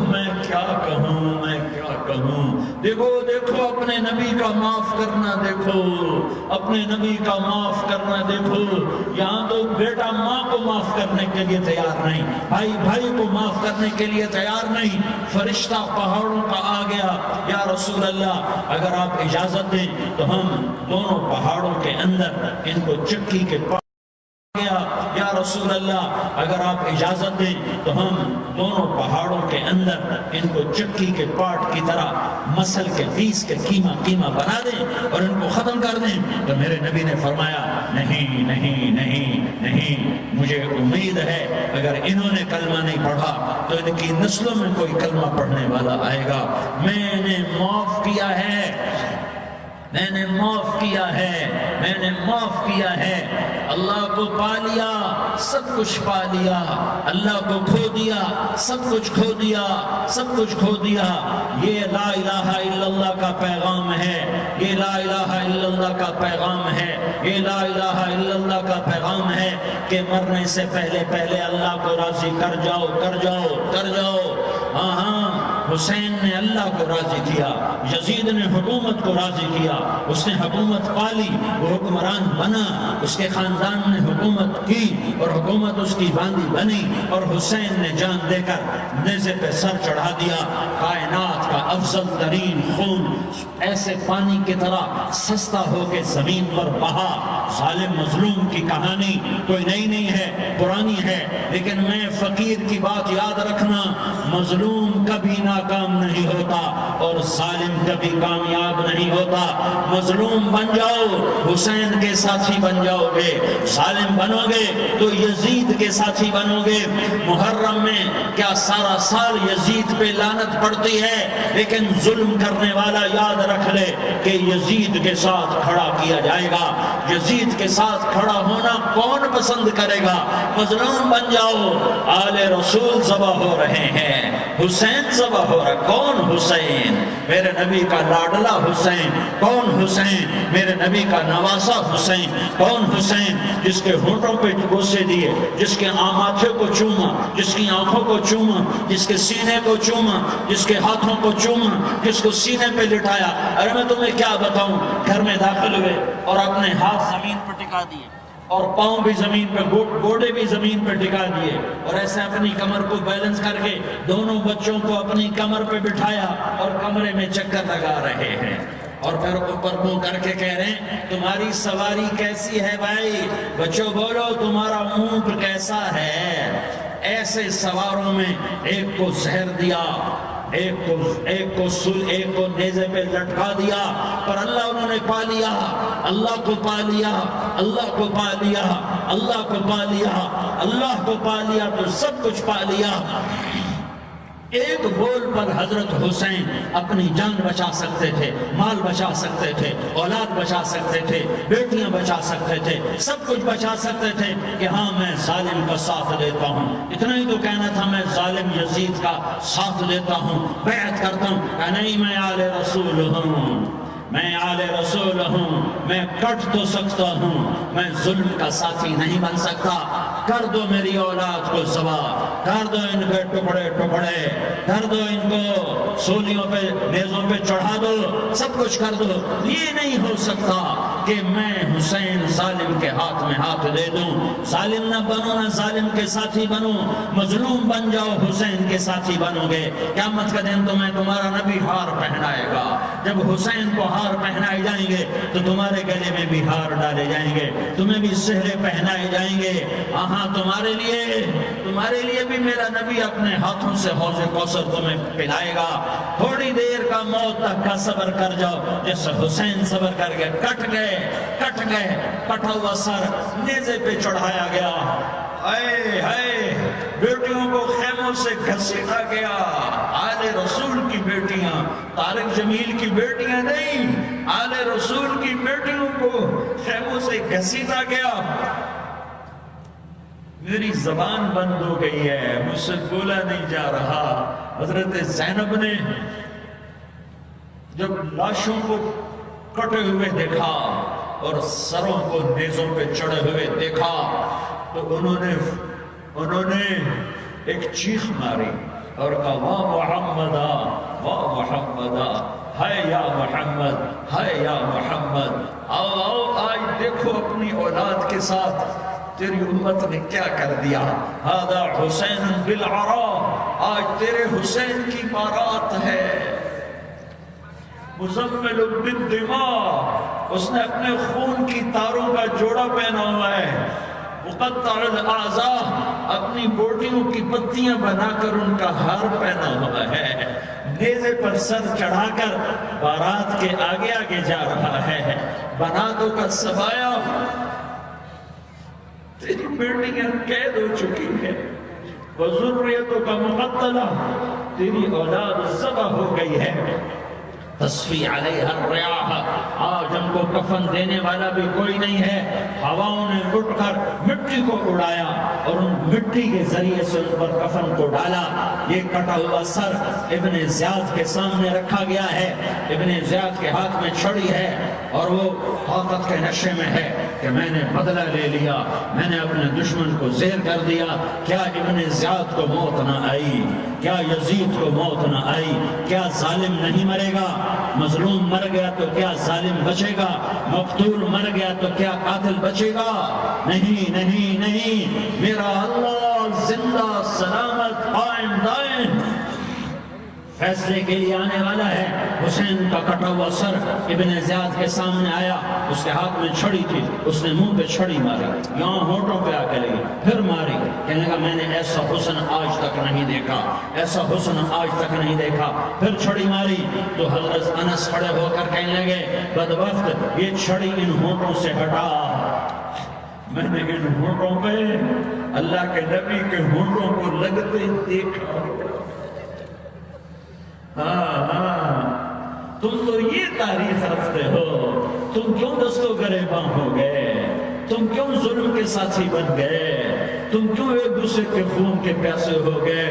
میں کیا کہوں، دیکھو اپنے نبی کا معاف کرنا، دیکھو اپنے نبی کا معاف کرنا، دیکھو یہاں تو بیٹا ماں کو معاف کرنے کے لیے تیار نہیں، بھائی کو معاف کرنے کے لیے تیار نہیں۔ فرشتہ پہاڑوں کا آ گیا، یا رسول اللہ اگر آپ اجازت دیں تو ہم دونوں پہاڑوں کے اندر ان کو چکی کے گیا، یا رسول اللہ اگر آپ اجازت دیں تو ہم دونوں پہاڑوں کے اندر ان کو چکی کے پاٹ کی طرح مسل کے پیس کے قیمہ بنا دیں اور ان کو ختم کر دیں۔ تو میرے نبی نے فرمایا نہیں، مجھے امید ہے اگر انہوں نے کلمہ نہیں پڑھا تو ان کی نسلوں میں کوئی کلمہ پڑھنے والا آئے گا۔ میں نے معاف کیا ہے، اللہ کو پا لیا، سب کچھ پا لیا، اللہ کو کھو دیا، سب کچھ کھو دیا۔ یہ لا الہ الا اللہ کا پیغام ہے، یہ لا الہ الا اللہ کا پیغام ہے، یہ لا الہ الا اللہ کا پیغام ہے کہ مرنے سے پہلے اللہ کو راضی کر جاؤ۔ ہاں حسین نے اللہ کو راضی کیا، یزید نے حکومت کو راضی کیا، اس نے حکومت پالی، وہ حکمران بنا، اس کے خاندان نے حکومت کی اور حکومت اس کی باندھی بنی، اور حسین نے جان دے کر نیزے پہ سر چڑھا دیا۔ کائنات کا افضل ترین خون ایسے پانی کی طرح سستا ہو کے زمین پر بہا۔ ظالم مظلوم کی کہانی کوئی نئی نہیں ہے، پرانی ہے، لیکن میں فقیر کی بات یاد رکھنا، مظلوم کبھی ناکام نہیں ہوتا اور ظالم کبھی کامیاب نہیں ہوتا۔ مظلوم بن جاؤ حسین کے ساتھی بن جاؤ گے، ظالم بنو گے تو یزید کے ساتھی بنو گے۔ محرم میں کیا سارا سال یزید پہ لعنت پڑتی ہے، لیکن ظلم کرنے والا یاد رکھ لے کہ یزید کے ساتھ کھڑا کیا جائے گا۔ یزید کے ساتھ کھڑا ہونا کون پسند کرے گا؟ مظلوم بن جاؤ، آل رسول ذبح ہو رہے ہیں، حسین ذبح ہو رہا۔ کون حسین؟ میرے نبی کا لاڈلا حسین۔ کون حسین؟ میرے نبی کا نواسا حسین۔ کون حسین؟ جس کے ہونٹوں پہ بوسے دیے، جس کے ماتھے کو چوما، جس کی آنکھوں کو چوما، جس کے سینے کو چوما، جس کے ہاتھوں کو چوما، جس کو سینے پہ لٹایا۔ ارے میں تمہیں کیا بتاؤں، گھر میں داخل ہوئے اور اپنے ہاتھ زمین پر ٹکا دیے اور پاؤں بھی زمین پہ، گوڑے بھی زمین پہ ٹکا دیے، اور ایسے اپنی کمر کو بیلنس کر کے دونوں بچوں کو اپنی کمر پہ بٹھایا اور کمرے میں چکر لگا رہے ہیں، اور پھر اوپر منہ کر کے کہہ رہے ہیں تمہاری سواری کیسی ہے بھائی؟ بچوں بولو تمہارا اونٹ کیسا ہے؟ ایسے سواروں میں ایک کو زہر دیا، ایک کو نیزے پہ لٹکا دیا، پر اللہ انہوں نے پا لیا، اللہ کو پا لیا، اللہ کو پا لیا، اللہ کو پا لیا، اللہ کو پا لیا تو سب کچھ پا لیا۔ ایک بول پر حضرت حسین اپنی جان بچا سکتے تھے، مال بچا سکتے تھے، اولاد بچا سکتے تھے، بیٹیاں بچا سکتے تھے، سب کچھ بچا سکتے تھے کہ ہاں میں ظالم کا ساتھ دیتا ہوں۔ اتنا ہی تو کہنا تھا میں ظالم یزید کا ساتھ دیتا ہوں، بیعت کرتا ہوں کہ نہیں میں آل رسول ہوں، میں آل رسول ہوں، میں کٹ تو سکتا ہوں، میں ظلم کا ساتھی نہیں بن سکتا۔ کر دو میری اولاد کو ذبح، کر دو ان کے ٹکڑے ٹکڑے، کر دو ان کو سولیوں پہ نیزوں پہ چڑھا دو، سب کچھ کر دو۔ یہ نہیں ہو سکتا کہ میں حسین ظالم کے ہاتھ میں ہاتھ دے دوں۔ ظالم نہ بنو، نہ ظالم کے ساتھی بنو، مظلوم بن جاؤ، حسین کے ساتھی بنو گے۔ قیامت کا دن تمہیں تمہارا نبی ہار پہنائے گا۔ جب حسین کو ہار پہنائے جائیں گے تو تمہارے گلے میں بھی ہار ڈالے جائیں گے، تمہیں بھی سہرے پہنائے جائیں گے۔ ہاں تمہارے لیے بھی میرا نبی اپنے ہاتھوں سے حوض کوثر تمہیں پلائے گا۔ تھوڑی دیر کا موت تک کا صبر کر جاؤ، جیسے حسین صبر کر کے کٹ گئے، کٹا ہوا سر نیزے پہ چڑھایا گیا۔ اے بیٹیوں کو خیموں سے گھسیٹا گیا۔ آل رسول کی بیٹیاں، طارق جمیل کی بیٹیاں نہیں، آل رسول کی بیٹیوں کو خیموں سے گھسیٹا گیا۔ میری زبان بند ہو گئی ہے، مجھ سے بولا نہیں جا رہا۔ حضرت زینب نے جب لاشوں کو کٹے ہوئے دیکھا اور سروں کو نیزوں پہ چڑھے ہوئے دیکھا تو انہوں نے ایک چیخ ماری اور کہا واہ محمدہ، واہ محمدہ، ہے یا محمد، ہے یا محمد۔ آؤ آج دیکھو اپنی اولاد کے ساتھ تیری امت نے کیا کر دیا۔ ہذا حسین بالعراء، آج تیرے حسین کی بارات ہے۔ مزمل بالدماء، اس نے اپنے خون کی تاروں کا جوڑا پہنا ہوا ہے۔ مقطع الاعضاء، اپنی بوٹیوں کی پتیاں بنا کر ان کا ہار پہنا ہوا ہے۔ نیزے پر سر چڑھا کر بارات کے آگے آگے جا رہا ہے۔ بناتوں کا سبایا، تیری بیٹیاں قید ہو چکی ہے۔ وذریتوں کا مقتلہ، تیری اولاد ذبح ہو گئی ہے۔ تصفی علیہ الریاح، آج ہم کو کفن دینے والا بھی کوئی نہیں ہے۔ ہواؤں نے اٹھ کر مٹی کو اڑایا اور ان مٹی کے ذریعے سے ان پر کفن کو ڈالا۔ یہ کٹا ہوا سر ابن زیاد کے سامنے رکھا گیا ہے۔ ابن زیاد کے ہاتھ میں چھڑی ہے اور وہ طاقت کے نشے میں ہے کہ میں نے بدلہ لے لیا، میں نے اپنے دشمن کو زیر کر دیا۔ کیا ابن زیاد کو موت نہ آئی؟ کیا یزید کو موت نہ آئی؟ کیا ظالم نہیں مرے گا؟ مظلوم مر گیا تو کیا ظالم بچے گا؟ مقتول مر گیا تو کیا قاتل بچے گا؟ نہیں نہیں نہیں، میرا اللہ زندہ سلامت قائم دائم فیصلے کے لیے آنے والا ہے۔ حسین کا کٹا ہوا سر ابن زیاد کے سامنے آیا، اس کے ہاتھ میں چھڑی تھی، اس نے منہ پہ چھڑی ماری، یہاں ہونٹوں پہ آ کے لگی، پھر ماری، کہنے لگا میں نے ایسا حسن آج تک نہیں دیکھا، ایسا حسن آج تک نہیں دیکھا۔ پھر چھڑی ماری تو حضرت انس کھڑے ہو کر کہنے لگے بدبخت، یہ چھڑی ان ہونٹوں سے ہٹا۔ میں نے ان ہونٹوں پہ اللہ کے نبی کے ہونٹوں کو لگتے دیکھا۔ ہاں تم تو یہ تعریف رکھتے ہو، تم کیوں دست و گریباں ہو گئے؟ تم کیوں ظلم کے ساتھی بن گئے؟ تم کیوں ایک دوسرے کے خون کے پیاسے ہو گئے؟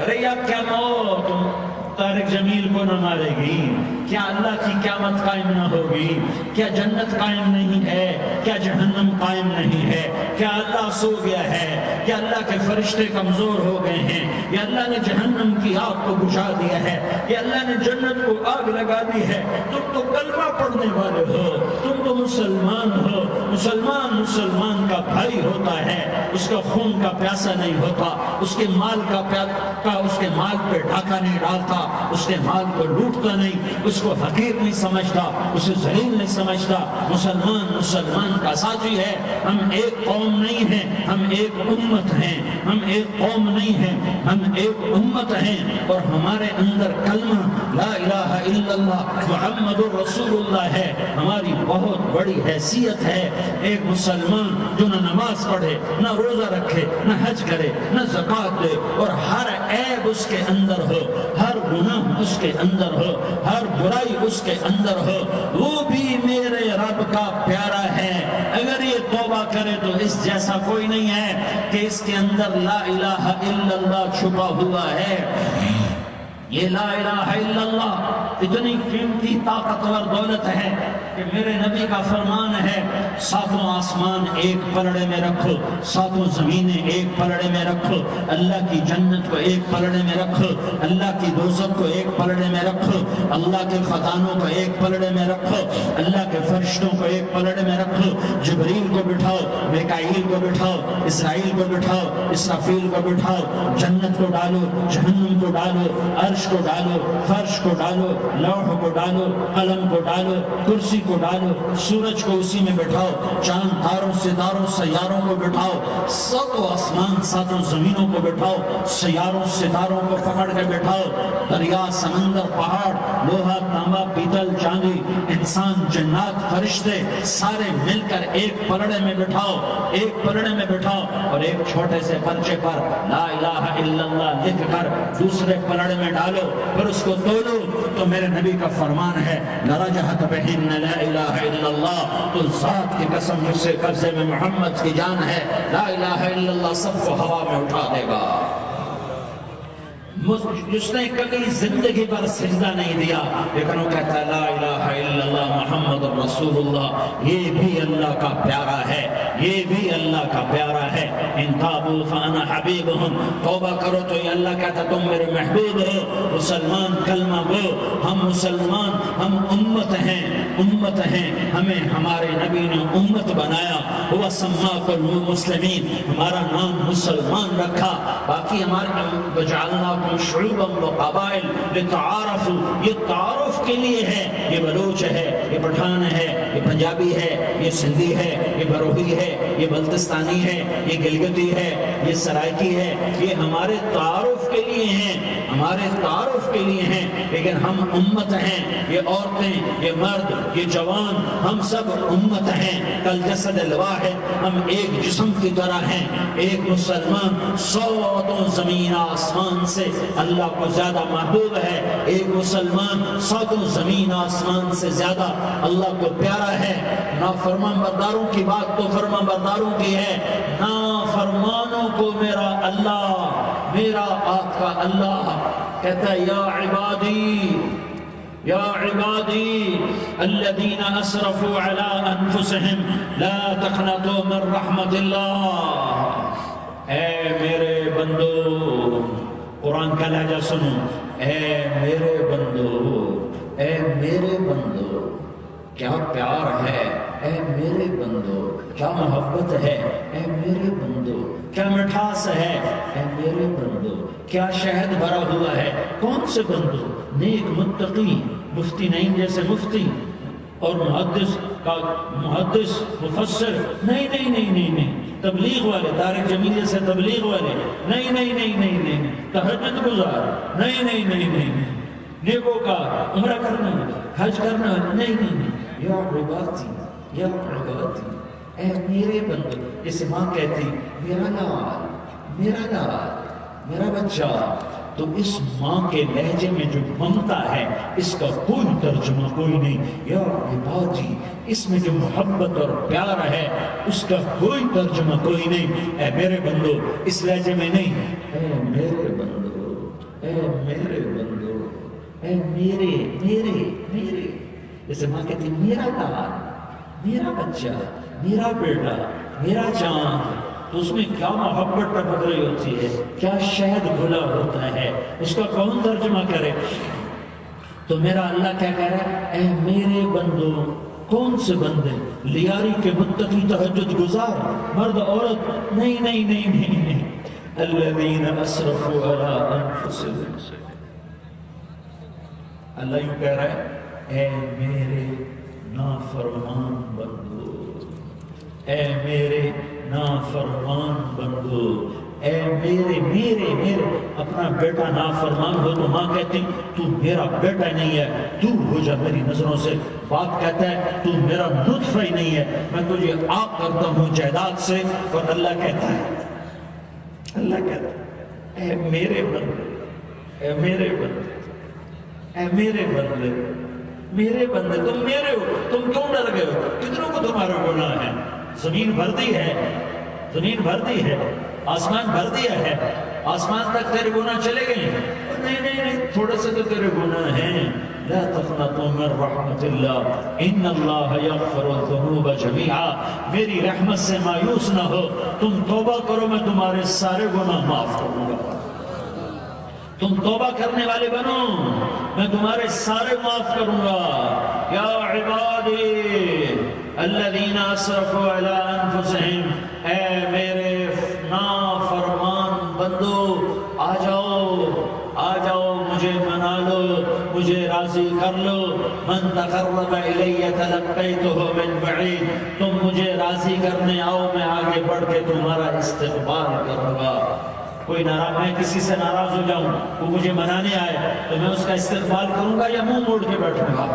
ارے یا کیا موت تم طارق جمیل کو نہ مارے گی؟ کیا اللہ کی قیامت قائم نہ ہوگی؟ کیا جنت قائم نہیں ہے؟ کیا جہنم قائم نہیں ہے؟ کیا اللہ سو گیا ہے؟ کیا اللہ کے فرشتے کمزور ہو گئے ہیں؟ یا اللہ نے جہنم کی آگ کو بجھا دیا ہے؟ یا اللہ نے جنت کو آگ لگا دی ہے؟ تم تو کلمہ پڑھنے والے ہو، تم تو مسلمان ہو۔ مسلمان کا بھائی ہوتا ہے، اس کا خون کا پیاسا نہیں ہوتا، اس کے مال اس کے مال پہ ڈاکہ نہیں ڈالتا، اس کے مال کو لوٹتا نہیں، اس کو حقیر نہیں سمجھتا، اسے ذلیل نہیں سمجھتا۔ مسلمان کا ساتھی ہے۔ ہم ایک قوم نہیں ہیں، ہم ایک امت ہیں، ہم ایک قوم نہیں ہیں، ہم ایک امت ہیں، اور ہمارے اندر کلمہ لا الہ الا اللہ محمد الرسول اللہ ہے، ہماری بہت بڑی حیثیت ہے۔ ایک مسلمان جو نہ نماز پڑھے، نہ روزہ رکھے، نہ حج کرے، نہ زکوٰۃ دے، اور ہر عیب اس کے اندر ہو، ہر گناہ اس کے اندر ہو، ہر برائی اس کے اندر ہو، وہ بھی میرے رب کا پیارا ہے۔ اگر یہ توبہ کرے تو اس جیسا کوئی نہیں ہے کہ اس کے اندر لا الہ الا اللہ چھپا ہوا ہے۔ یہ لا الہ الا اللہ اتنی قیمتی طاقتور دولت ہے کہ میرے نبی کا فرمان ہے ساتوں آسمان ایک پلڑے میں رکھو، ساتوں زمینیں ایک پلڑے میں رکھو، اللہ کی جنت کو ایک پلڑے میں رکھو، اللہ کی دوزخ کو ایک پلڑے میں رکھو، اللہ کے خزانوں کو ایک پلڑے میں رکھو، اللہ کے فرشتوں کو ایک پلڑے میں رکھو، جبریل کو بٹھاؤ، میکائیل کو بٹھاؤ، اسرائیل کو بٹھاؤ، اسرافیل کو بٹھاؤ، جنت کو ڈالو، جہنم کو ڈالو، عرش کو ڈالو، فرش کو ڈالو، لوح کو ڈالو، قلم کو ڈالو، کرسی کو ڈالو، سورج کو اسی میں بٹھاؤ، چاند تاروں ستاروں سیاروں کو بٹھاؤ، ساتوں آسمان ساتوں زمینوں کو بٹھاؤ، سیاروں ستاروں کو پکڑ کے بٹھاؤ، دریا سمندر پہاڑ لوہا تانبا پیتل چاندی انسان جنات فرشتے سارے مل کر ایک پلڑے میں بٹھاؤ، ایک پلڑے میں بٹھاؤ، اور ایک چھوٹے سے پرچے پر لا الہ الا اللہ لکھ کر دوسرے پلڑے میں ڈالو، پھر اس کو تولو تو میرے نبی کا فرمان ہے لرجحت بہن لا الہ الا اللہ، تو ذات کی قسم جس سے قبضے میں محمد کی جان ہے لا الہ الا اللہ سب کو ہوا میں اٹھا دے گا۔ جس نے کبھی زندگی پر سجدہ نہیں دیا لیکن وہ کہتا ہے لا الہ الا اللہ محمد رسول اللہ، یہ بھی اللہ کا پیارا ہے، یہ بھی اللہ کا پیارا ہے۔ ان تابوا فانا حبیبہم، توبہ کرو تو یہ اللہ کہتا ہے تم میرے محبوب ہو۔ مسلمان کلمہ گو، ہم مسلمان، ہم امت ہیں، امت ہیں، ہمیں ہمارے نبی نے امت بنایا، وہ سماکم المسلمین، ہمارا نام مسلمان رکھا، باقی ہمارے وجعلناکم شعوبا وقبائل لتعارفوا، یہ تعارف کے لیے ہے، یہ بلوچ ہے، یہ پٹھان ہے، یہ پنجابی ہے، یہ سندھی ہے، یہ بروہی ہے، یہ بلتستانی ہے، یہ گلگتی ہے، یہ سرائکی ہے، یہ ہمارے تعارف کے لیے ہیں، ہمارے تعارف کے لیے ہیں، لیکن ہم امت ہیں، یہ عورتیں، یہ مرد، یہ جوان، ہم سب امت ہیں، کل جسد الواحد، ہم ایک جسم کی طرح ہیں۔ ایک مسلمان ساتوں زمین آسمان سے اللہ کو زیادہ محبوب ہے، ایک مسلمان ساتوں زمین آسمان سے زیادہ اللہ کو پیارا ہے۔ نافرمان برداروں کی بات تو فرمان برداروں کی ہے، نافرمانوں کو میرا اللہ، میرا آپ کا اللہ کہتا ہے یا عبادی یا عبادی الذین اسرفوا علی انفسہم لا تقنطوا من رحمت اللہ، اے میرے بندو، قرآن کا لہجہ سنو، اے میرے بندو، اے میرے بندو، کیا پیار ہے، اے میرے بندو، کیا محبت ہے، اے میرے بندو، کیا مٹھاس ہے، اے میرے بندو، کیا شہد بھرا ہوا ہے۔ کون سے بندو؟ نیک متقی، مفتی نعیم جیسے مفتی اور محدث کا محدث مفسر، نہیں نہیں نہیں نہیں نہیں، تبلیغ والے، طارق جمیل جیسے تبلیغ والے، نہیں نہیں نہیں نہیں نہیں، تہجد گزار، نہیں نہیں نہیں نہیں، نیکوں کا عمرہ کرنا، حج کرنا، نہیں نہیں نہیں، یا عبادی یا عبادی، اے میرے بندو، جیسے ماں کہتی میرا لال، میرا لال، میرا بچہ، تو اس ماں کے لہجے میں جو ممتا ہے اس کا کوئی ترجمہ کوئی نہیں۔ یا عبادی، اس میں جو محبت اور پیار ہے اس کا کوئی ترجمہ کوئی نہیں۔ اے میرے بندو، اس لہجے میں نہیں، اے میرے بندو، اے میرے بندو، اے میرے میرے میرے، جیسے ماں کہتی میرا لال، میرا بچہ، میرا بیٹا، میرا جان، تو اس میں کیا محبت ٹپک رہی ہوتی ہے، کیا شہد گھلا ہوتا ہے، اس کا کون ترجمہ کرے؟ تو میرا اللہ کیا کہہ رہا ہے، اے میرے بندو، کون سے بندے؟ لیاری کے متقی تہجد گزار، مرد عورت، نہیں نہیں نہیں نہیں نہیں، الذین اسرفوا علی انفسہم، اللہ یوں کہہ رہا ہے اے میرے نافرمان بندو، اے میرے نافرمان بندو، اے میرے میرے میرے، اپنا بیٹا نافرمان ہو تو ماں کہتی تو میرا بیٹا ہی نہیں ہے، دور ہو جا میری نظروں سے۔ باپ کہتا ہے تو میرا نطفہ ہی نہیں ہے، میں تجھے آگ کرتا ہوں جائیداد سے۔ اور اللہ کہتا ہے، اللہ کہتا ہے اے میرے بندے، اے میرے بندے، اے میرے بندے، میرے بندے، تم میرے ہو، تم کیوں ڈر گئے ہو؟ کتنوں کو تمہارا گناہ ہے؟ زمین بھر دی ہے، زمین بھر دی ہے، آسمان بھر دیا ہے، آسمان تک تیرے گناہ چلے گئے ہیں؟ نہیں نہیں نہیں، تھوڑے سے تو تیرے گناہ ہیں، لا تقنطوا من رحمت اللہ ان اللہ یغفر الذنوب جميعا، میری رحمت سے مایوس نہ ہو، تم توبہ کرو میں تمہارے سارے گناہ معاف کروں گا، تم توبہ کرنے والے بنو میں تمہارے سارے معاف کروں گا۔ یا عبادی الذین اسرفوا علی انفسہم، اے میرے نافرمان بندو آ جاؤ مجھے منا لو، مجھے راضی کر لو۔ من تقرب الی تلقیتہ من بعید، تم مجھے راضی کرنے آؤ میں آگے بڑھ کے تمہارا استقبال کروں گا۔ کوئی ناراض، میں کسی سے ناراض ہو جاؤں، وہ مجھے منانے آئے تو میں اس کا استقبال کروں گا یا منہ موڑ کے بیٹھوں گا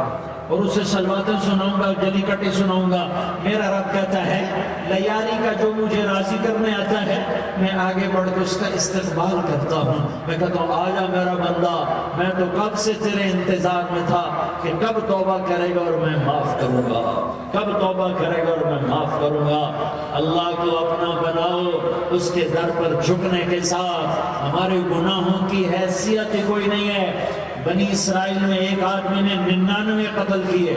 اور اسے سلواتیں سناؤں گا، جلی کٹی سناؤں گا؟ میرا رب کہتا ہے لیاری کا جو مجھے راضی کرنے آتا ہے میں آگے بڑھ کے اس کا استقبال کرتا ہوں، میں کہتا ہوں آجا میرا بندہ، میں تو کب سے تیرے انتظار میں تھا کہ کب توبہ کرے گا اور میں معاف کروں گا، کب توبہ کرے گا اور میں معاف کروں گا۔ اللہ کو اپنا بناؤ، اس کے در پر جھکنے کے ساتھ ہمارے گناہوں کی حیثیت کوئی نہیں ہے۔ بنی اسرائیل میں ایک آدمی نے 99 قتل کیے،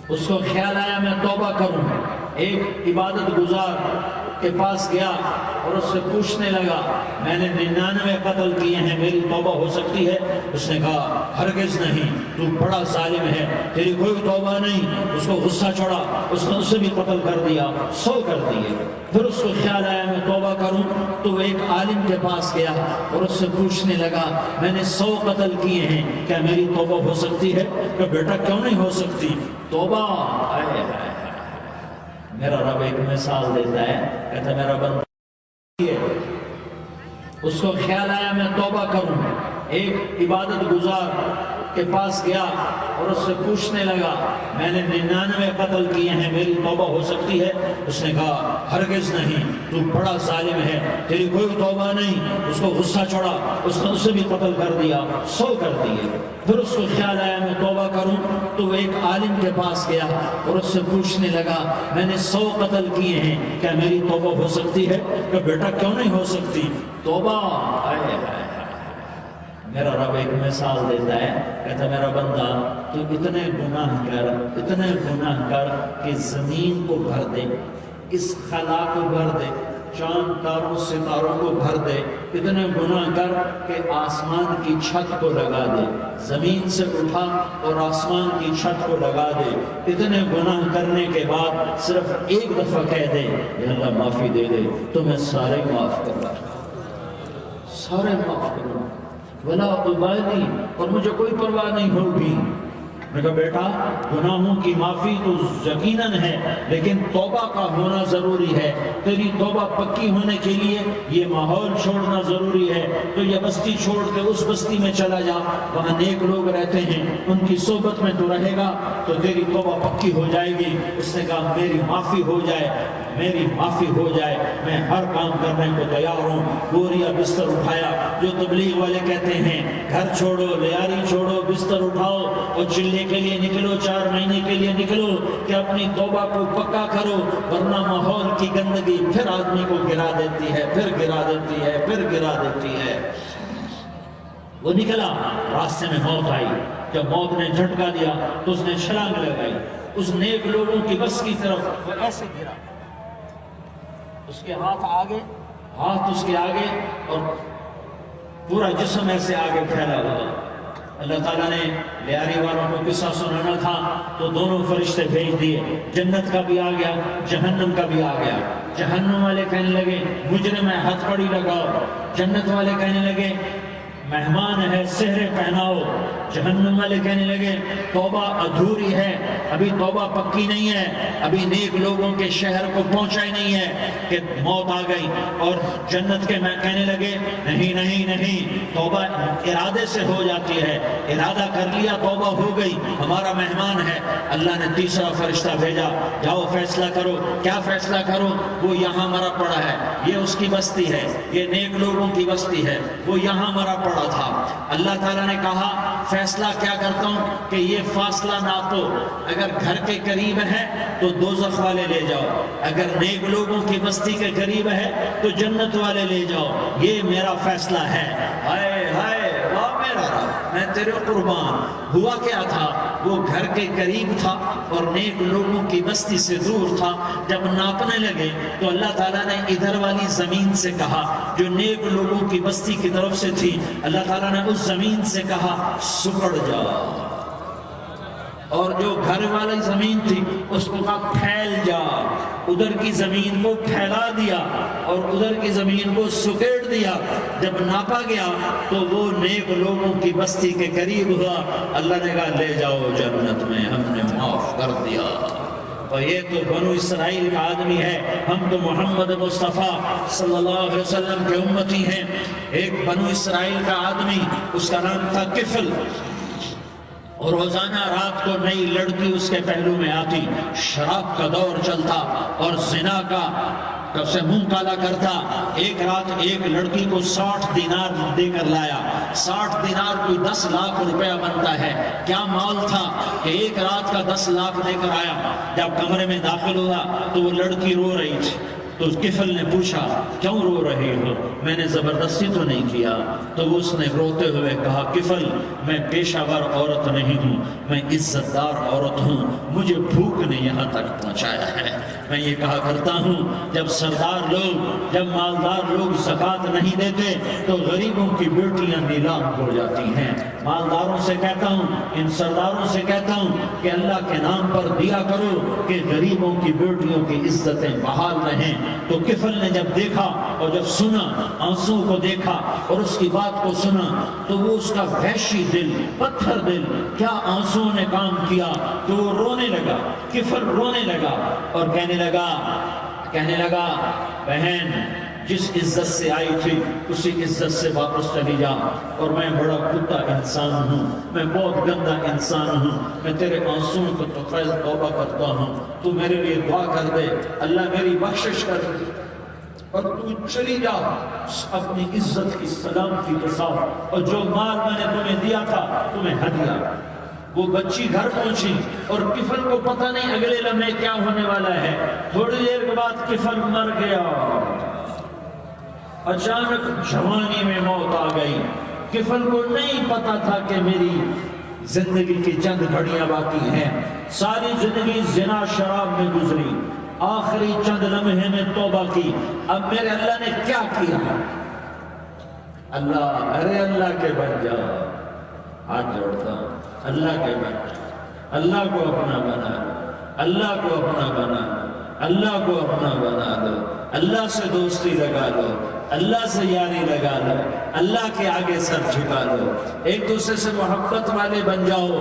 اس کو خیال آیا میں توبہ کروں، ایک عبادت گزار کے پاس گیا اور اس سے پوچھنے لگا میں نے 99 قتل کیے ہیں، میری توبہ ہو سکتی ہے؟ اس نے کہا ہرگز نہیں، تو بڑا ظالم ہے، تیری کوئی توبہ نہیں۔ اس کو غصہ چڑھا، اس نے اسے بھی قتل کر دیا، 100 کر دیے۔ پھر اس کو خیال آیا میں توبہ کروں تو وہ ایک عالم کے پاس گیا اور اس سے پوچھنے لگا میں نے 100 قتل کیے ہیں، کیا میری توبہ ہو سکتی ہے؟ کہ بیٹا کیوں نہیں ہو سکتی توبہ؟ میرا رب ایک مثال دیتا ہے، کہتا ہے میرا بندہ، اس کو خیال آیا میں توبہ کروں، ایک عبادت گزار کے پاس گیا اور اس سے پوچھنے لگا میں نے 99 قتل کیے ہیں، میری توبہ ہو سکتی ہے؟ اس نے کہا ہرگز نہیں، تو بڑا ظالم ہے، تیری کوئی توبہ نہیں۔ اس کو غصہ چڑھا، اس نے اسے بھی قتل کر دیا، 100 کر دیے۔ پھر اس کو خیال آیا میں توبہ کروں تو وہ ایک عالم کے پاس گیا اور اس سے پوچھنے لگا میں نے 100 قتل کیے ہیں، کیا میری توبہ ہو سکتی ہے؟ کہ بیٹا کیوں نہیں ہو سکتی توبہ؟ میرا رب ایک مثال دیتا ہے، کہتا ہے میرا بندہ تو اتنے گناہ کر کہ زمین کو بھر دے، اس خلا کو بھر دے، چاند تاروں ستاروں کو بھر دے، اتنے گناہ کر کہ آسمان کی چھت کو لگا دے، زمین سے اٹھا اور آسمان کی چھت کو لگا دے، اتنے گناہ کرنے کے بعد صرف ایک دفعہ کہہ دے یا اللہ معافی دے دے تو میں سارے معاف کر رہا ہوں، سارے معاف کر رہا ہوں، ولا ابالی، اور مجھے کوئی پرواہ نہیں ہوگی۔ میں کہا بیٹا گناہوں کی معافی تو یقیناً ہے لیکن توبہ کا ہونا ضروری ہے، تیری توبہ پکی ہونے کے لیے یہ ماحول چھوڑنا ضروری ہے، تو یہ بستی چھوڑ کے اس بستی میں چلا جا، وہاں نیک لوگ رہتے ہیں، ان کی صحبت میں تو رہے گا تو تیری توبہ پکی ہو جائے گی۔ اس نے کہا میری معافی ہو جائے، میری معافی ہو جائے، میں ہر کام کرنے کو تیار ہوں۔ بوریا بستر اٹھایا، جو تبلیغ والے کہتے ہیں گھر چھوڑو، لیاری چھوڑو، بستر اٹھاؤ اور چلنے کے لیے نکلو، 4 مہینے کے لیے نکلو کہ اپنی توبہ کو پکا کرو، ورنہ ماحول کی گندگی پھر آدمی کو گرا دیتی ہے، پھر گرا دیتی ہے، پھر گرا دیتی ہے۔ وہ نکلا، راستے میں موت آئی، جب موت نے جھٹکا دیا تو اس نے چھلانگ لگائی اس نیک لوگوں کی بس کی طرف، وہ ایسے گرا، اس کے ہاتھ اس کے آگے اور پورا جسم ایسے آگے پھیلا ہوا۔ اللہ تعالیٰ نے لیاری والوں کو قصہ سنانا تھا تو دونوں فرشتے بھیج دیے، جنت کا بھی آ گیا، جہنم کا بھی آ گیا۔ جہنم والے کہنے لگے مجرم ہے، ہتھ کڑی لگاؤ، جنت والے کہنے لگے مہمان ہے، سہرے پہناؤ۔ جہنم والے کہنے لگے توبہ ادھوری ہے، ابھی توبہ پکی نہیں ہے، ابھی نیک لوگوں کے شہر کو پہنچا ہی نہیں ہے کہ موت آ گئی۔ اور جنت کے میں کہنے لگے نہیں نہیں نہیں، توبہ ارادے سے ہو جاتی ہے، ارادہ کر لیا توبہ ہو گئی، ہمارا مہمان ہے۔ اللہ نے تیسرا فرشتہ بھیجا، جاؤ فیصلہ کرو۔ کیا فیصلہ کرو؟ وہ یہاں مرا پڑا ہے، یہ اس کی بستی ہے، یہ نیک لوگوں کی بستی ہے، وہ یہاں مرا پڑا تھا۔ اللہ تعالیٰ نے کہا فیصلہ کیا کرتا ہوں کہ یہ فاصلہ ناپو، اگر گھر کے قریب ہے تو دوزخ والے لے جاؤ، اگر نیک لوگوں کی بستی کے قریب ہے تو جنت والے لے جاؤ، یہ میرا فیصلہ ہے۔ ہائے ہائے واہ میرا رب، میں تیرے قربان. ہوا کیا تھا؟ وہ گھر کے قریب تھا اور نیک لوگوں کی بستی سے دور تھا. جب ناپنے لگے تو اللہ تعالیٰ نے ادھر والی زمین سے کہا جو نیک لوگوں کی بستی کی طرف سے تھی، اللہ تعالیٰ نے اس زمین سے کہا سکڑ جا. اور جو گھر والی زمین تھی اس کو کہا پھیل جا. ادھر کی زمین کو پھیلا دیا اور ادھر کی زمین کو سکیڑ دیا. جب ناپا گیا تو وہ نیک لوگوں کی بستی کے قریب ہوا. اللہ نے کہا لے جاؤ جنت میں، ہم نے معاف کر دیا. اور یہ تو بنو اسرائیل کا آدمی ہے، ہم تو محمد مصطفیٰ صلی اللہ علیہ وسلم کے امتی ہیں. ایک بنو اسرائیل کا آدمی، اس کا نام تھا کفل، اور روزانہ رات کو نئی لڑکی اس کے پہلو میں آتی. شراب کا دور چلتا اور زنا کا سے منہ کالا کرتا. ایک رات ایک لڑکی کو 60 دینار دے کر لایا. 60 دینار کوئی 10 لاکھ روپیہ بنتا ہے. کیا مال تھا کہ ایک رات کا 10 لاکھ دے کر آیا. جب کمرے میں داخل ہوا تو وہ لڑکی رو رہی تھی. تو کفل نے پوچھا کیوں رو رہی ہو؟ میں نے زبردستی تو نہیں کیا. تو اس نے روتے ہوئے کہا کفل میں پیشہ ور عورت نہیں ہوں، میں عزت دار عورت ہوں. مجھے بھوک نے یہاں تک پہنچایا ہے. میں یہ کہا کرتا ہوں جب سردار لوگ، جب مالدار لوگ زکوٰۃ نہیں دیتے تو غریبوں کی بیٹیاں نیلام ہو جاتی ہیں. مالداروں سے کہتا ہوں، ان سرداروں سے کہتا ہوں کہ اللہ کے نام پر دیا کرو کہ غریبوں کی بیٹیوں کی عزتیں بحال رہیں. تو کفل نے جب دیکھا اور جب سنا، آنسو کو دیکھا اور اس کی بات کو سنا تو وہ اس کا وحشی دل، پتھر دل، کیا آنسو نے کام کیا کہ وہ رونے لگا. کفل رونے لگا اور کہنے لگا بہن جس عزت سے آئی تھی اسی عزت سے واپس چلی جا. اور میں بڑا کتا انسان ہوں، میں بہت گندا انسان ہوں، میں تیرے آنسوں کو تو فیض توبہ کرتا ہوں. تو میرے لیے دعا کر دے، اللہ میری بخشش کر دے اور تو چلی جا اپنی عزت کی سلامتی کے ساتھ. اور جو مال میں نے تمہیں دیا تھا تمہیں ہدیہ. وہ بچی گھر پہنچی اور کفل کو پتہ نہیں اگلے لمحے کیا ہونے والا ہے. تھوڑی دیر کے بعد کفل مر گیا. اچانک جوانی میں موت آ گئی. کفل کو نہیں پتا تھا کہ میری زندگی کی چند گھڑیاں باقی ہیں. ساری زندگی زنا شراب میں گزری، آخری چند لمحے میں توبہ کی. اب میرے اللہ نے کیا کیا؟ اللہ، ارے اللہ کے بن جا. ہاتھ جوڑتا ہوں، اللہ کے بن جا. اللہ کو اپنا بنا لو، اللہ کو اپنا بنا لو، اللہ کو اپنا بنا لو. اللہ سے دوستی لگا لو، اللہ سے یاری لگا لو، اللہ کے آگے سر جھکا لو. ایک دوسرے سے محبت والے بن جاؤ.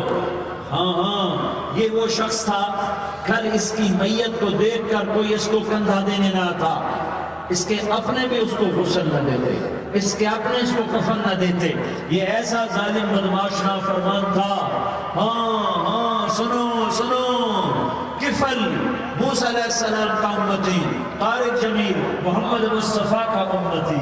ہاں یہ وہ شخص تھا، کل اس کی میت کو دیکھ کر کوئی اس کو کندھا دینے نہ آتا. اس کے اپنے بھی اس کو غسل نہ دیتے، اس کے اپنے اس کو کفن نہ دیتے. یہ ایسا ظالم بدماش نافرمان تھا. ہاں سنو سنو، کفل موسیٰ علیہ السلام کا امتی، طارق جمیل محمد مصطفیٰ کا امتی،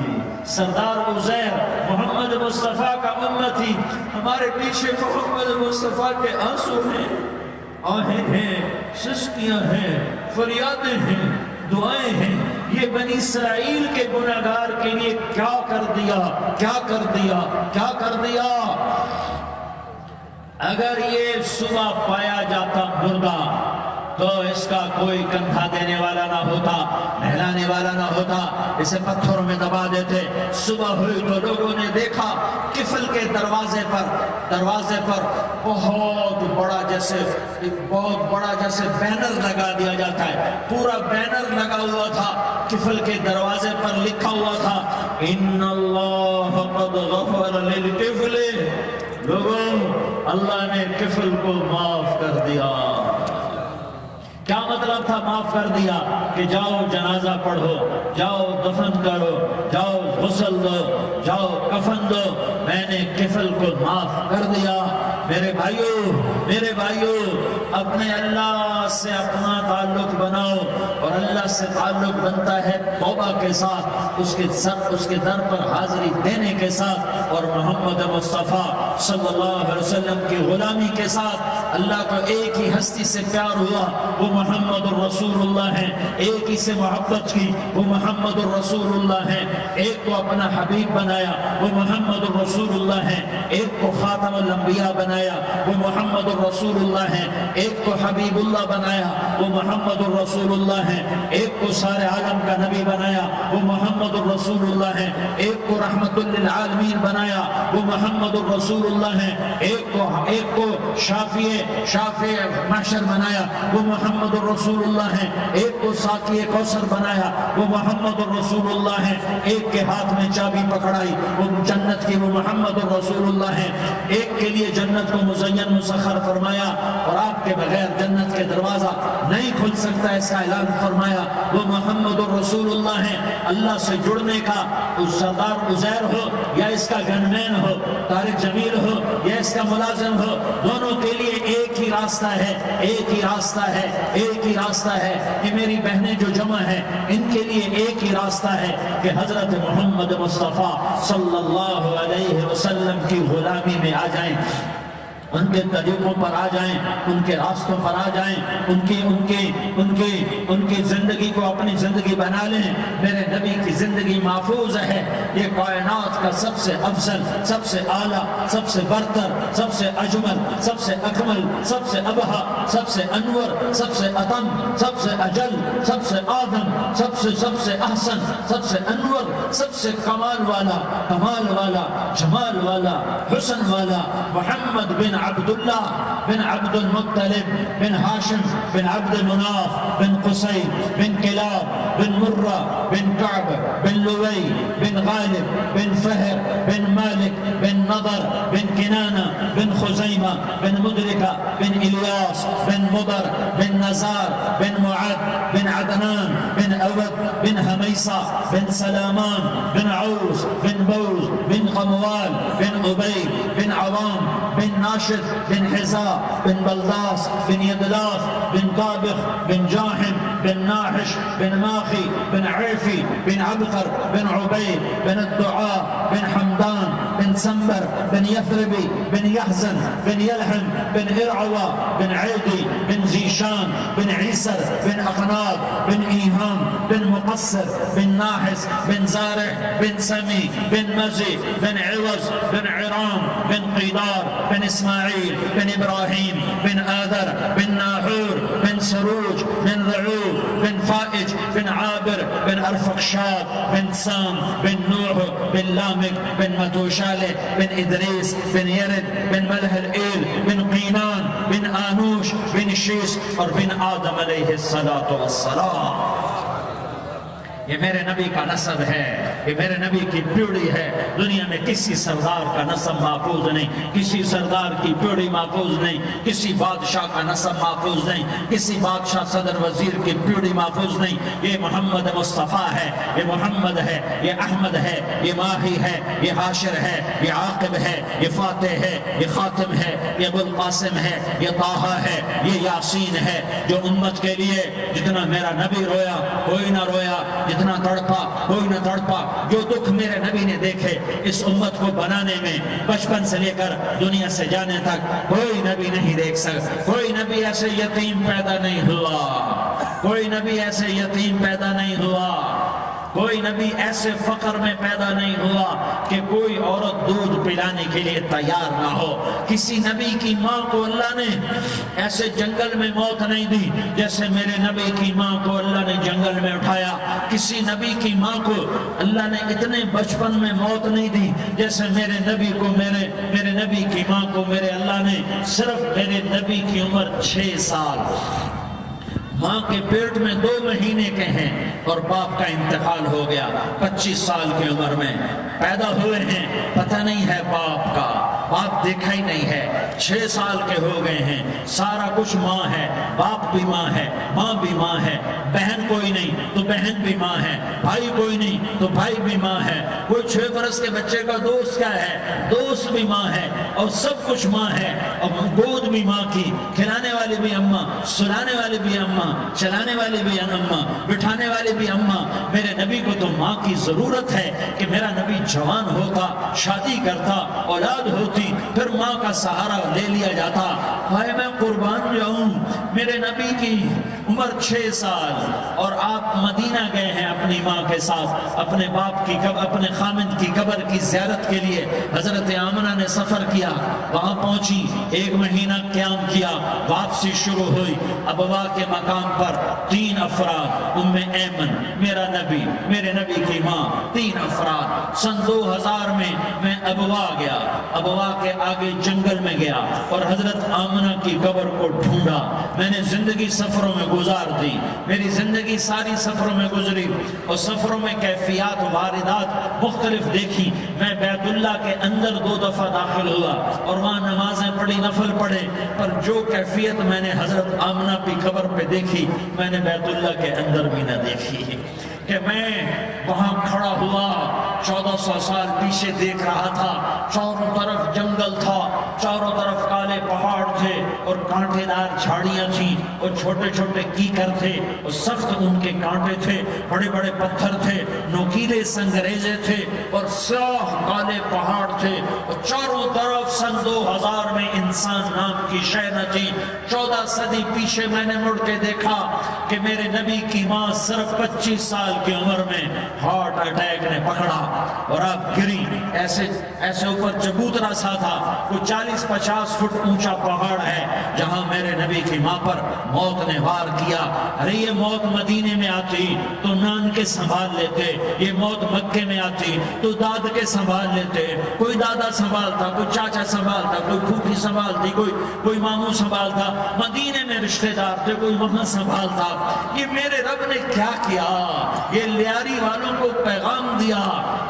سردار عزیر محمد مصطفیٰ کا امتی. ہمارے پیچھے محمد مصطفیٰ کے آنسو ہیں، آہیں ہیں، سسکیاں ہیں، فریادیں ہیں، دعائیں ہیں. یہ بنی اسرائیل کے گناہگار کے لیے کیا کر دیا، کیا کر دیا، کیا کر دیا. اگر یہ صبح پایا جاتا مردہ تو اس کا کوئی کندھا دینے والا نہ ہوتا، نہلانے والا نہ ہوتا، اسے پتھروں میں دبا دیتے. صبح ہوئی تو لوگوں نے دیکھا کفل کے دروازے پر بہت بڑا جیسے بینر لگا دیا جاتا ہے. پورا بینر لگا ہوا تھا. کفل کے دروازے پر لکھا ہوا تھا ان اللہ قد غفر للکفل. لوگوں، اللہ نے کفل کو معاف کر دیا. کیا مطلب تھا معاف کر دیا؟ کہ جاؤ جنازہ پڑھو، جاؤ دفن کرو، جاؤ غسل دو، جاؤ کفن دو. میں نے کفل کو معاف کر دیا. میرے بھائیوں اپنے اللہ سے اپنا تعلق بناؤ، اور اللہ سے تعلق بنتا ہے توبہ کے ساتھ، اس کے در پر حاضری دینے کے ساتھ، اور محمد مصطفیٰ صلی اللہ علیہ وسلم کی غلامی کے ساتھ۔ اللہ کو ایک ہی ہستی سے پیار ہوا، وہ محمد الرسول اللہ ہے، ایک ہی سے محبت کی، وہ محمد الرسول اللہ ہے، ایک کو اپنا حبیب بنایا، وہ محمد الرسول اللہ ہے، ایک کو خاتم الانبیاء بنایا، وہ محمد الرسول اللہ ہے، ایک کو حبیب اللہ بنایا، وہ محمد الرسول اللہ ہے، ایک کو سارے عالم کا نبی بنایا، وہ محمد الرسول اللہ ہے، ایک کو رحمت للعالمین بنایا، وہ محمد الرسول اللہ ہے، ایک کو شافع محشر بنایا، وہ محمد الرسول اللہ ہے، ایک کو ساقی کوثر بنایا، وہ محمد الرسول اللہ ہے، ایک کے ہاتھ میں چابی پکڑائی، وہ جنت کی، وہ محمد الرسول اللہ ہے، ایک کے لیے جنت کو مزین مسخر فرمایا، اور آپ کے بغیر جنت کے دروازہ نہیں کھل سکتا، اس کا اعلان فرمایا، وہ محمد الرسول اللہ ہے۔ اللہ سے جڑنے کا سردار عزیر ہو یا اس کا گنمین ہو، طارق جمیل ہو یا اس کا ملازم ہو، دونوں کے لیے ایک ہی راستہ ہے، ایک ہی راستہ ہے، ایک ہی راستہ ہے۔ یہ میری بہنیں جو جمع ہیں ان کے لیے ایک ہی راستہ ہے کہ حضرت محمد مصطفیٰ صلی اللہ علیہ وسلم کی غلامی میں آ جائیں، ان کے طریقوں پر آ جائیں، ان کے راستوں پر آ جائیں، ان کی زندگی کو اپنی زندگی بنا لیں۔ میرے نبی کی زندگی محفوظ ہے، یہ کائنات کا سب سے افضل، سب سے اعلیٰ، سب سے برتر، سب سے اجمل، سب سے اکمل، سب سے ابہا، سب سے انور، سب سے اتم، سب سے اجل، سب سے آدم، سب سے احسن، سب سے انور، سب سے کمال والا، جمال والا، حسن والا، محمد بن عبداللہ بن عبد المطلب بن ہاشم بن عبد مناف بن قصي بن كلاب بن مرة بن كعب بن لوي بن غالب بن فهر بن مالك بن نضر بن كنانة بن خزيمة بن مدركة بن إلياس بن مضر بن نزار بن معد بن عدنان بن أود بن هميصة بن سلامان بن عوس بن بوز بن قموال بن أبي بن عوام بن ناشد بن حزاء بن بلداس بن يدلاف بن طابخ بن جاحم بن ناحش بن ماخي بن عيفي بن عبقر بن عبيد بن الدعاء بن حمدان بن سنبر بن يثربي بن يحزن بن يلحم بن إرعوى بن عيدي بن زيشان بن عيسر بن أقناب بن إيهام بن مقصر بن ناحس بن زارع بن سمي بن مزي بن عوز بن عرام بن قيدار بن إسماعيل بن إبراهيم بن آذر بن ناحور بن سروج بن رعوب بن فائج بن عابر بن أرفقشاد بن سام بن نوح بن لامك بن متوشالة بن إدريس بن يرد بن ملح الإيل بن قينان بن آنوش بن شيس اور بن آدم علیہ السلام۔ یہ میرے نبی کا نسب ہے، یہ میرے نبی کی پیڑھی ہے۔ دنیا میں کسی سردار کا نسب محفوظ نہیں، کسی سردار کی پیڑھی محفوظ نہیں، کسی بادشاہ کا نسب محفوظ نہیں، کسی بادشاہ صدر وزیر کی پیڑھی محفوظ نہیں۔ یہ محمد مصطفیٰ ہے، یہ محمد ہے، یہ احمد ہے، یہ ماہی ہے، یہ حاشر ہے، یہ عاقب ہے، یہ فاتح ہے، یہ خاتم ہے، یہ ابو القاسم ہے، یہ طٰہٰ ہے، یہ یاسین ہے۔ جو امت کے لیے جتنا میرا نبی رویا کوئی نہ رویا، جتنا تڑپا کوئی نہ تڑپا، جو دکھ میرے نبی نے دیکھے اس امت کو بنانے میں، بچپن سے لے کر دنیا سے جانے تک کوئی نبی نہیں دیکھ سکتا۔ کوئی نبی ایسے یتیم پیدا نہیں ہوا، کوئی نبی ایسے یتیم پیدا نہیں ہوا، کوئی نبی ایسے فقر میں پیدا نہیں ہوا کہ کوئی عورت دودھ پلانے کے لیے تیار نہ ہو۔ کسی نبی کی ماں کو اللہ نے ایسے جنگل میں موت نہیں دی جیسے میرے نبی کی ماں کو اللہ نے جنگل میں اٹھایا۔ کسی نبی کی ماں کو اللہ نے اتنے بچپن میں موت نہیں دی جیسے میرے نبی کو میرے نبی کی ماں کو میرے اللہ نے صرف میرے نبی کی عمر 6 سال، ماں کے پیٹ میں 2 مہینے کے ہیں اور باپ کا انتقال ہو گیا 25 سال کی عمر میں۔ پیدا ہوئے ہیں، پتہ نہیں ہے باپ کا، باپ دیکھا ہی نہیں ہے، 6 سال کے ہو گئے ہیں، سارا کچھ ماں ہے، باپ بھی ماں ہے، ماں بھی ماں ہے، بہن کوئی نہیں تو بہن بھی ماں ہے، بھائی کوئی نہیں تو بھائی بھی ماں ہے، کوئی 6 برس کے بچے کا دوست کیا ہے، دوست بھی ماں ہے، اور سب کچھ ماں ہے، اور گود بھی ماں کی، کھلانے والی بھی اماں، سلانے والی بھی اماں، چلانے والی بھی اماں، بٹھانے والی بھی اماں۔ میرے نبی کو تو ماں کی ضرورت ہے کہ میرا نبی جوان ہوتا، شادی کرتا، اولاد ہوتی، پھر ماں کا سہارا لے لیا جاتا۔ ہائے میں قربان جاؤں، میرے نبی کی عمر 6 سال اور آپ مدینہ گئے ہیں اپنی ماں کے ساتھ، اپنے باپ کی اپنے خامد کی قبر کی زیارت کے لیے۔ حضرت آمنہ نے سفر کیا، وہاں پہنچی، 1 مہینہ قیام کیا، واپسی شروع ہوئی۔ ابوا کے مقام پر 3 افراد، ام ایمن، میرا نبی، میرے نبی کی ماں، 3 افراد۔ سن 2000 میں ابوا گیا، ابوا کے آگے جنگل میں گیا اور حضرت آمنہ کی قبر کو ڈھونڈا۔ میں نے زندگی سفروں میں گزار دی، میری زندگی ساری سفروں میں گزری، اور سفروں میں کیفیات واردات مختلف دیکھی۔ میں بیت اللہ کے اندر 2 دفعہ داخل ہوا اور وہاں نمازیں پڑھی، نفل پڑھے، پر جو کیفیت میں نے حضرت آمنہ کی قبر پہ دیکھی میں نے بیت اللہ کے اندر بھی نہ دیکھی۔ کہ میں وہاں کھڑا ہوا 1400 سال پیچھے دیکھ رہا تھا، چاروں طرف جنگل تھا، چاروں طرف کالے پہاڑ تھے اور کانٹے دار جھاڑیاں تھیں اور چھوٹے چھوٹے کیکر تھے اور سخت ان کے کانٹے تھے، بڑے بڑے پتھر تھے، نوکیلے سنگریزے تھے اور سیاہ کالے پہاڑ تھے، اور چاروں طرف سن 2000 میں انسان نام کی شے نہ تھی۔ 14 صدی پیچھے میں نے مڑ کے دیکھا کہ میرے نبی کی ماں صرف 25 سال کی عمر میں ہارٹ اٹیک نے پکڑا اور آپ گری، ایسے اوپر چبوترا سا تھا، کوئی 40-50 فٹ اونچا پہاڑ ہے جہاں میرے نبی کی ماں پر موت نے وار کیا۔ ارے یہ موت مدینے میں آتی تو نان کے سنبھال لیتے، یہ موت مکے میں آتی تو داد کے سنبھال لیتے، کوئی دادا سنبھالتا، کوئی چاچا سنبھالتا، کوئی پھوپھی سنبھالتی، کوئی ماموں سنبھالتا، مدینے میں رشتہ دار تھے، کوئی وہاں سنبھالتا۔ یہ میرے رب نے کیا کیا؟ یہ لیاری والوں کو پیغام دیا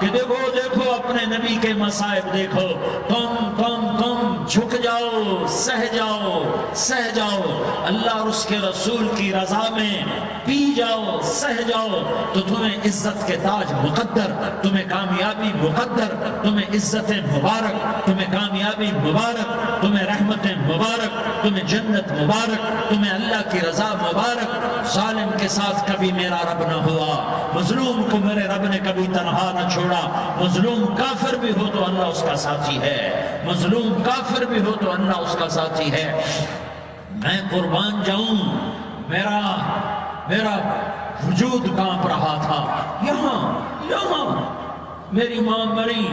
کہ دیکھو دیکھو اپنے نبی کے مصائب دیکھو، تم جھک جاؤ، سہ جاؤ، اللہ اور اس کے رسول کی رضا میں پی جاؤ، سہ جاؤ، تو تمہیں عزت کے تاج مقدر، تمہیں کامیابی مقدر، تمہیں عزت مبارک، تمہیں کامیابی مبارک، تمہیں رحمت مبارک، تمہیں جنت مبارک، تمہیں اللہ کی رضا مبارک۔ ظالم کے ساتھ کبھی میرا رب نہ ہوا، مظلوم کو میرے رب نے کبھی تنہا نہ چھوڑا۔ مظلوم کافر بھی ہو تو اللہ اس کا ساتھی ہے، مظلوم کافر بھی ہو تو اللہ اس کا ساتھی ہے۔ میں قربان جاؤں، میرا وجود کانپ رہا تھا۔ یہاں میری ماں مری،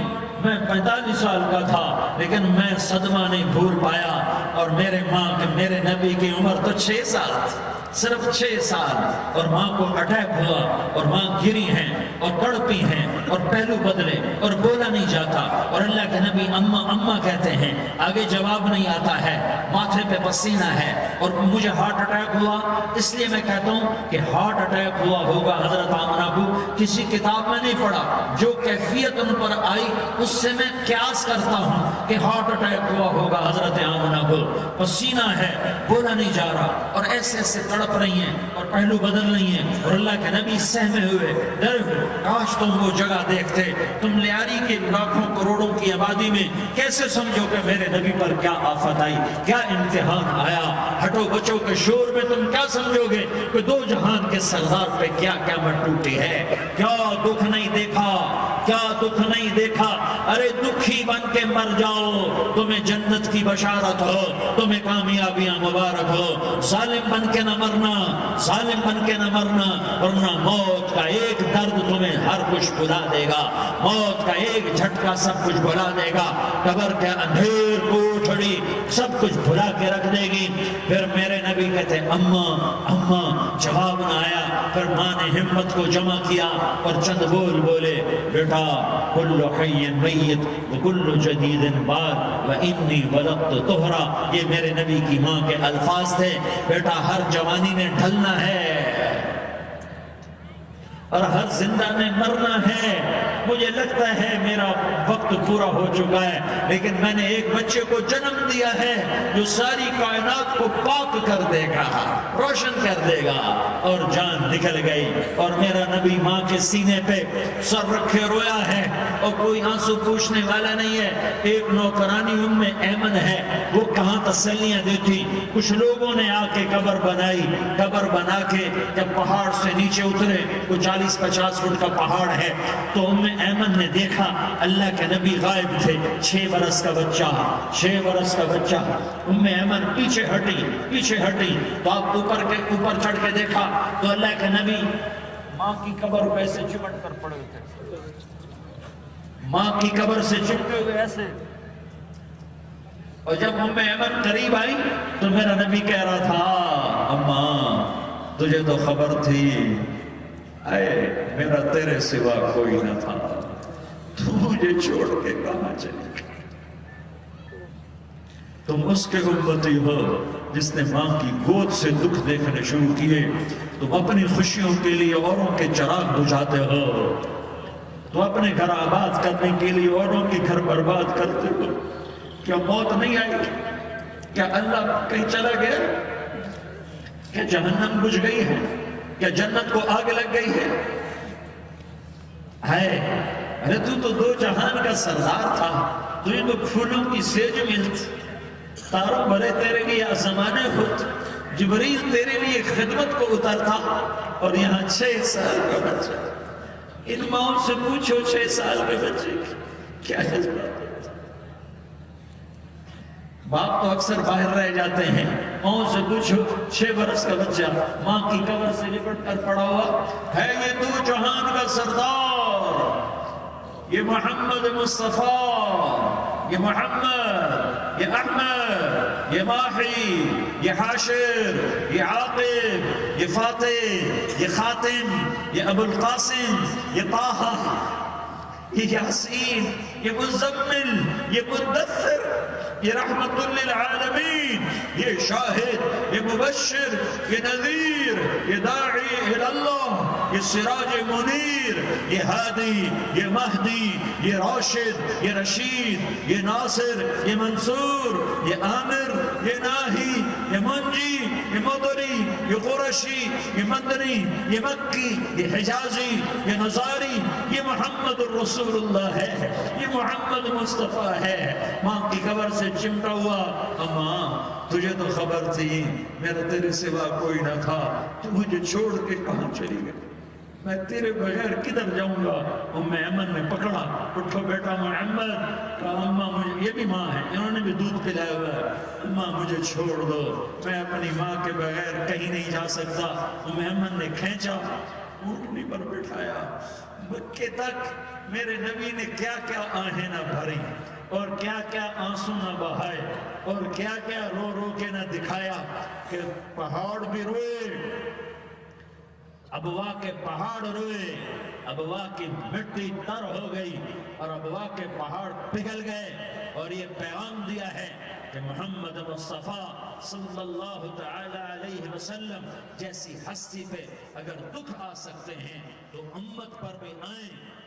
میں 45 سال کا تھا، لیکن میں صدمہ نہیں بھول پایا، اور میرے نبی کی عمر تو 6 سال تھی، صرف 6 سال، اور ماں کو اٹیک ہوا اور ماں گری ہیں اور تڑپی ہیں اور پہلو بدلے اور بولا نہیں جاتا، اور اللہ کے نبی اماں کہتے ہیں، آگے جواب نہیں آتا ہے، ماتھے پہ پسینہ ہے، اور مجھے ہارٹ اٹیک ہوا۔ اس لیے میں کہتا ہوں کہ ہارٹ اٹیک ہوا ہوگا حضرت آمنہ کو، کسی کتاب میں نہیں پڑھا، جو کیفیت ان پر آئی اس سے میں قیاس کرتا ہوں کہ ہارٹ اٹیک ہوا ہوگا حضرت آمنہ کو۔ پسینہ ہے، بولا نہیں جا رہا، اور ایسے تڑپ رہی ہیں اور پہلو بدل رہی ہیں، اور اللہ کے نبی سہمے ہوئے، ڈرے ہوئے۔ کاش تم وہ جگہ دیکھتے، تم لیاری کے لاکھوں کروڑوں کی آبادی میں کیسے سمجھو کہ میرے نبی پر کیا آفت آئی، کیا امتحان آیا۔ ہٹو بچوں کے شور میں تم کیا سمجھو گے کہ 2 جہان کے سردار پہ کیا قیامت ٹوٹی ہے، کیا دکھ نہیں دیکھا، کیا دکھ نہیں دیکھا۔ ارے دکھی بن کے مر جاؤ، تمہیں جنت کی بشارت ہو، تمہیں کامیابیاں مبارک ہو۔ ظالم بن کے نہ مرنا، ظالم بن کے نہ مرنا، ورنہ موت کا ایک درد تمہیں ہر کچھ بھلا دے گا، موت کا ایک جھٹکا سب کچھ بھلا دے گا، قبر کے اندھیر کوٹھڑی سب کچھ بھلا کے رکھ دے گی۔ پھر میرے نبی کہتے اماں، جواب نہ آیا۔ پھر ماں نے ہمت کو جمع کیا اور چند بولے، بیٹا کل حی میت وکل جدید بار وانی ولدت طہرا، یہ میرے نبی کی ماں کے الفاظ تھے۔ بیٹا ہر جوانی نے ڈھلنا ہے اور ہر زندہ نے مرنا ہے۔ مجھے لگتا ہے میرا وقت پورا ہو چکا ہے، لیکن میں نے ایک بچے کو جنم دیا ہے جو ساری کائنات کو پاک کر دے گا، روشن کر دے گا۔ اور جان نکل گئی، اور میرا نبی ماں کے سینے پہ سر رکھے رویا ہے، اور کوئی آنسو پوچھنے والا نہیں ہے۔ ایک نوکرانی ام ایمن ہے، وہ کہاں تسلیاں دیتی۔ کچھ لوگوں نے آ کے قبر بنائی، قبر بنا کے جب پہاڑ سے نیچے اترے، وہ 40-50 فٹ کا پہاڑ ہے، تو ام ایمن نے دیکھا اللہ کے نبی غائب تھے، 6 برس کا بچہ، 6 برس کا بچہ۔ ام ایمن پیچھے ہٹی تو آپ اوپر چڑھ کے دیکھا تو اللہ کے نبی ماں کی قبر پہ ایسے چمٹ کر پڑے تھے، ماں کی قبر سے چپکے ہوئے ایسے۔ اور جب ام ایمن قریب آئی تو میرا نبی کہہ رہا تھا اماں تجھے تو خبر تھی، اے میرا تیرے سوا کوئی نہ تھا، تو مجھے چھوڑ کے کہاں چلی گئی؟ تم اس کے امتی ہو جس نے ماں کی گود سے دکھ دیکھنے شروع کیے۔ تم اپنی خوشیوں کے لیے اوروں کے چراغ بجھاتے ہو، تم اپنے گھر آباد کرنے کے لیے اوروں کے گھر برباد کرتے ہو۔ کیا موت نہیں آئی؟ کیا اللہ کہیں چلا گیا؟ کیا جہنم بجھ گئی ہے؟ کیا جنت کو آگ لگ گئی ہے؟ ارے تو 2 جہان کا سردار تھا، تجھے تو پھولوں کی سیج ملتی، تاروں بھرے تیرے لیے آسمانے ہوت، جبریل تیرے لیے خدمت کو اترتا، اور یہاں 6 سال کا بچہ۔ ان ماؤں سے پوچھو 6 سال کے بچے کی کیا جذبات ہوتا۔ باپ تو اکثر باہر رہ جاتے ہیں، ماؤں سے پوچھو 6 برس کا بچہ ماں کی قبر سے لپٹ کر پڑا ہوا ہے۔ یہ 2 جہان کا سردار، یہ محمد مصطفیٰ، یہ محمد، یہ احمد، یہ ماحی، یہ حاشر، یہ عاقب، یہ فاتح، یہ خاتم، یہ ابو القاسم، یہ طٰہٰ، یہ یاسین، یہ مزمل، یہ مدثر، یہ رحمت للعالمین، یہ شاہد، یہ مبشر، یہ نذیر، یہ داعی اللہ، یہ سراج منیر، یہ ہادی، یہ مہدی، یہ راشد، یہ رشید، یہ ناصر، یہ منصور، یہ عامر، یہ ناہی، یہ منجی، یہ مدری، یہ قرشی، یہ مدنی، یہ مکی، یہ حجازی، یہ نظاری، یہ محمد الرسول اللہ ہے، یہ محمد مصطفیٰ ہے۔ ماں کی قبر سے چمٹا ہوا، اماں تجھے تو خبر تھی میرا تیرے سوا کوئی نہ تھا، تو مجھے چھوڑ کے کہاں چلی گئی؟ میں تیرے بغیر کدھر جاؤں گا؟ ام ایمن نے پکڑا، اٹھو بیٹا محمد، کہا اماں مجھے، یہ بھی ماں ہے، انہوں نے بھی دودھ پلایا ہوا ہے، اماں مجھے چھوڑ دو، میں اپنی ماں کے بغیر کہیں نہیں جا سکتا۔ ام ایمن نے کھینچا، اونٹنی پر بٹھایا، مکے تک میرے نبی نے کیا کیا آہیں نہ بھری، اور کیا کیا آنسو نہ بہائے، اور کیا کیا رو رو کے نہ دکھایا کہ پہاڑ بھی روئے، ابوا کے پہاڑ روئے، ابوا کی مٹی تر ہو گئی، اور ابوا کے پہاڑ پگھل گئے، اور یہ پیغام دیا ہے کہ محمد مصطفیٰ صلی اللہ تعالی علیہ وسلم جیسی ہستی پہ اگر دکھ آ سکتے ہیں تو امت پر بھی آئیں۔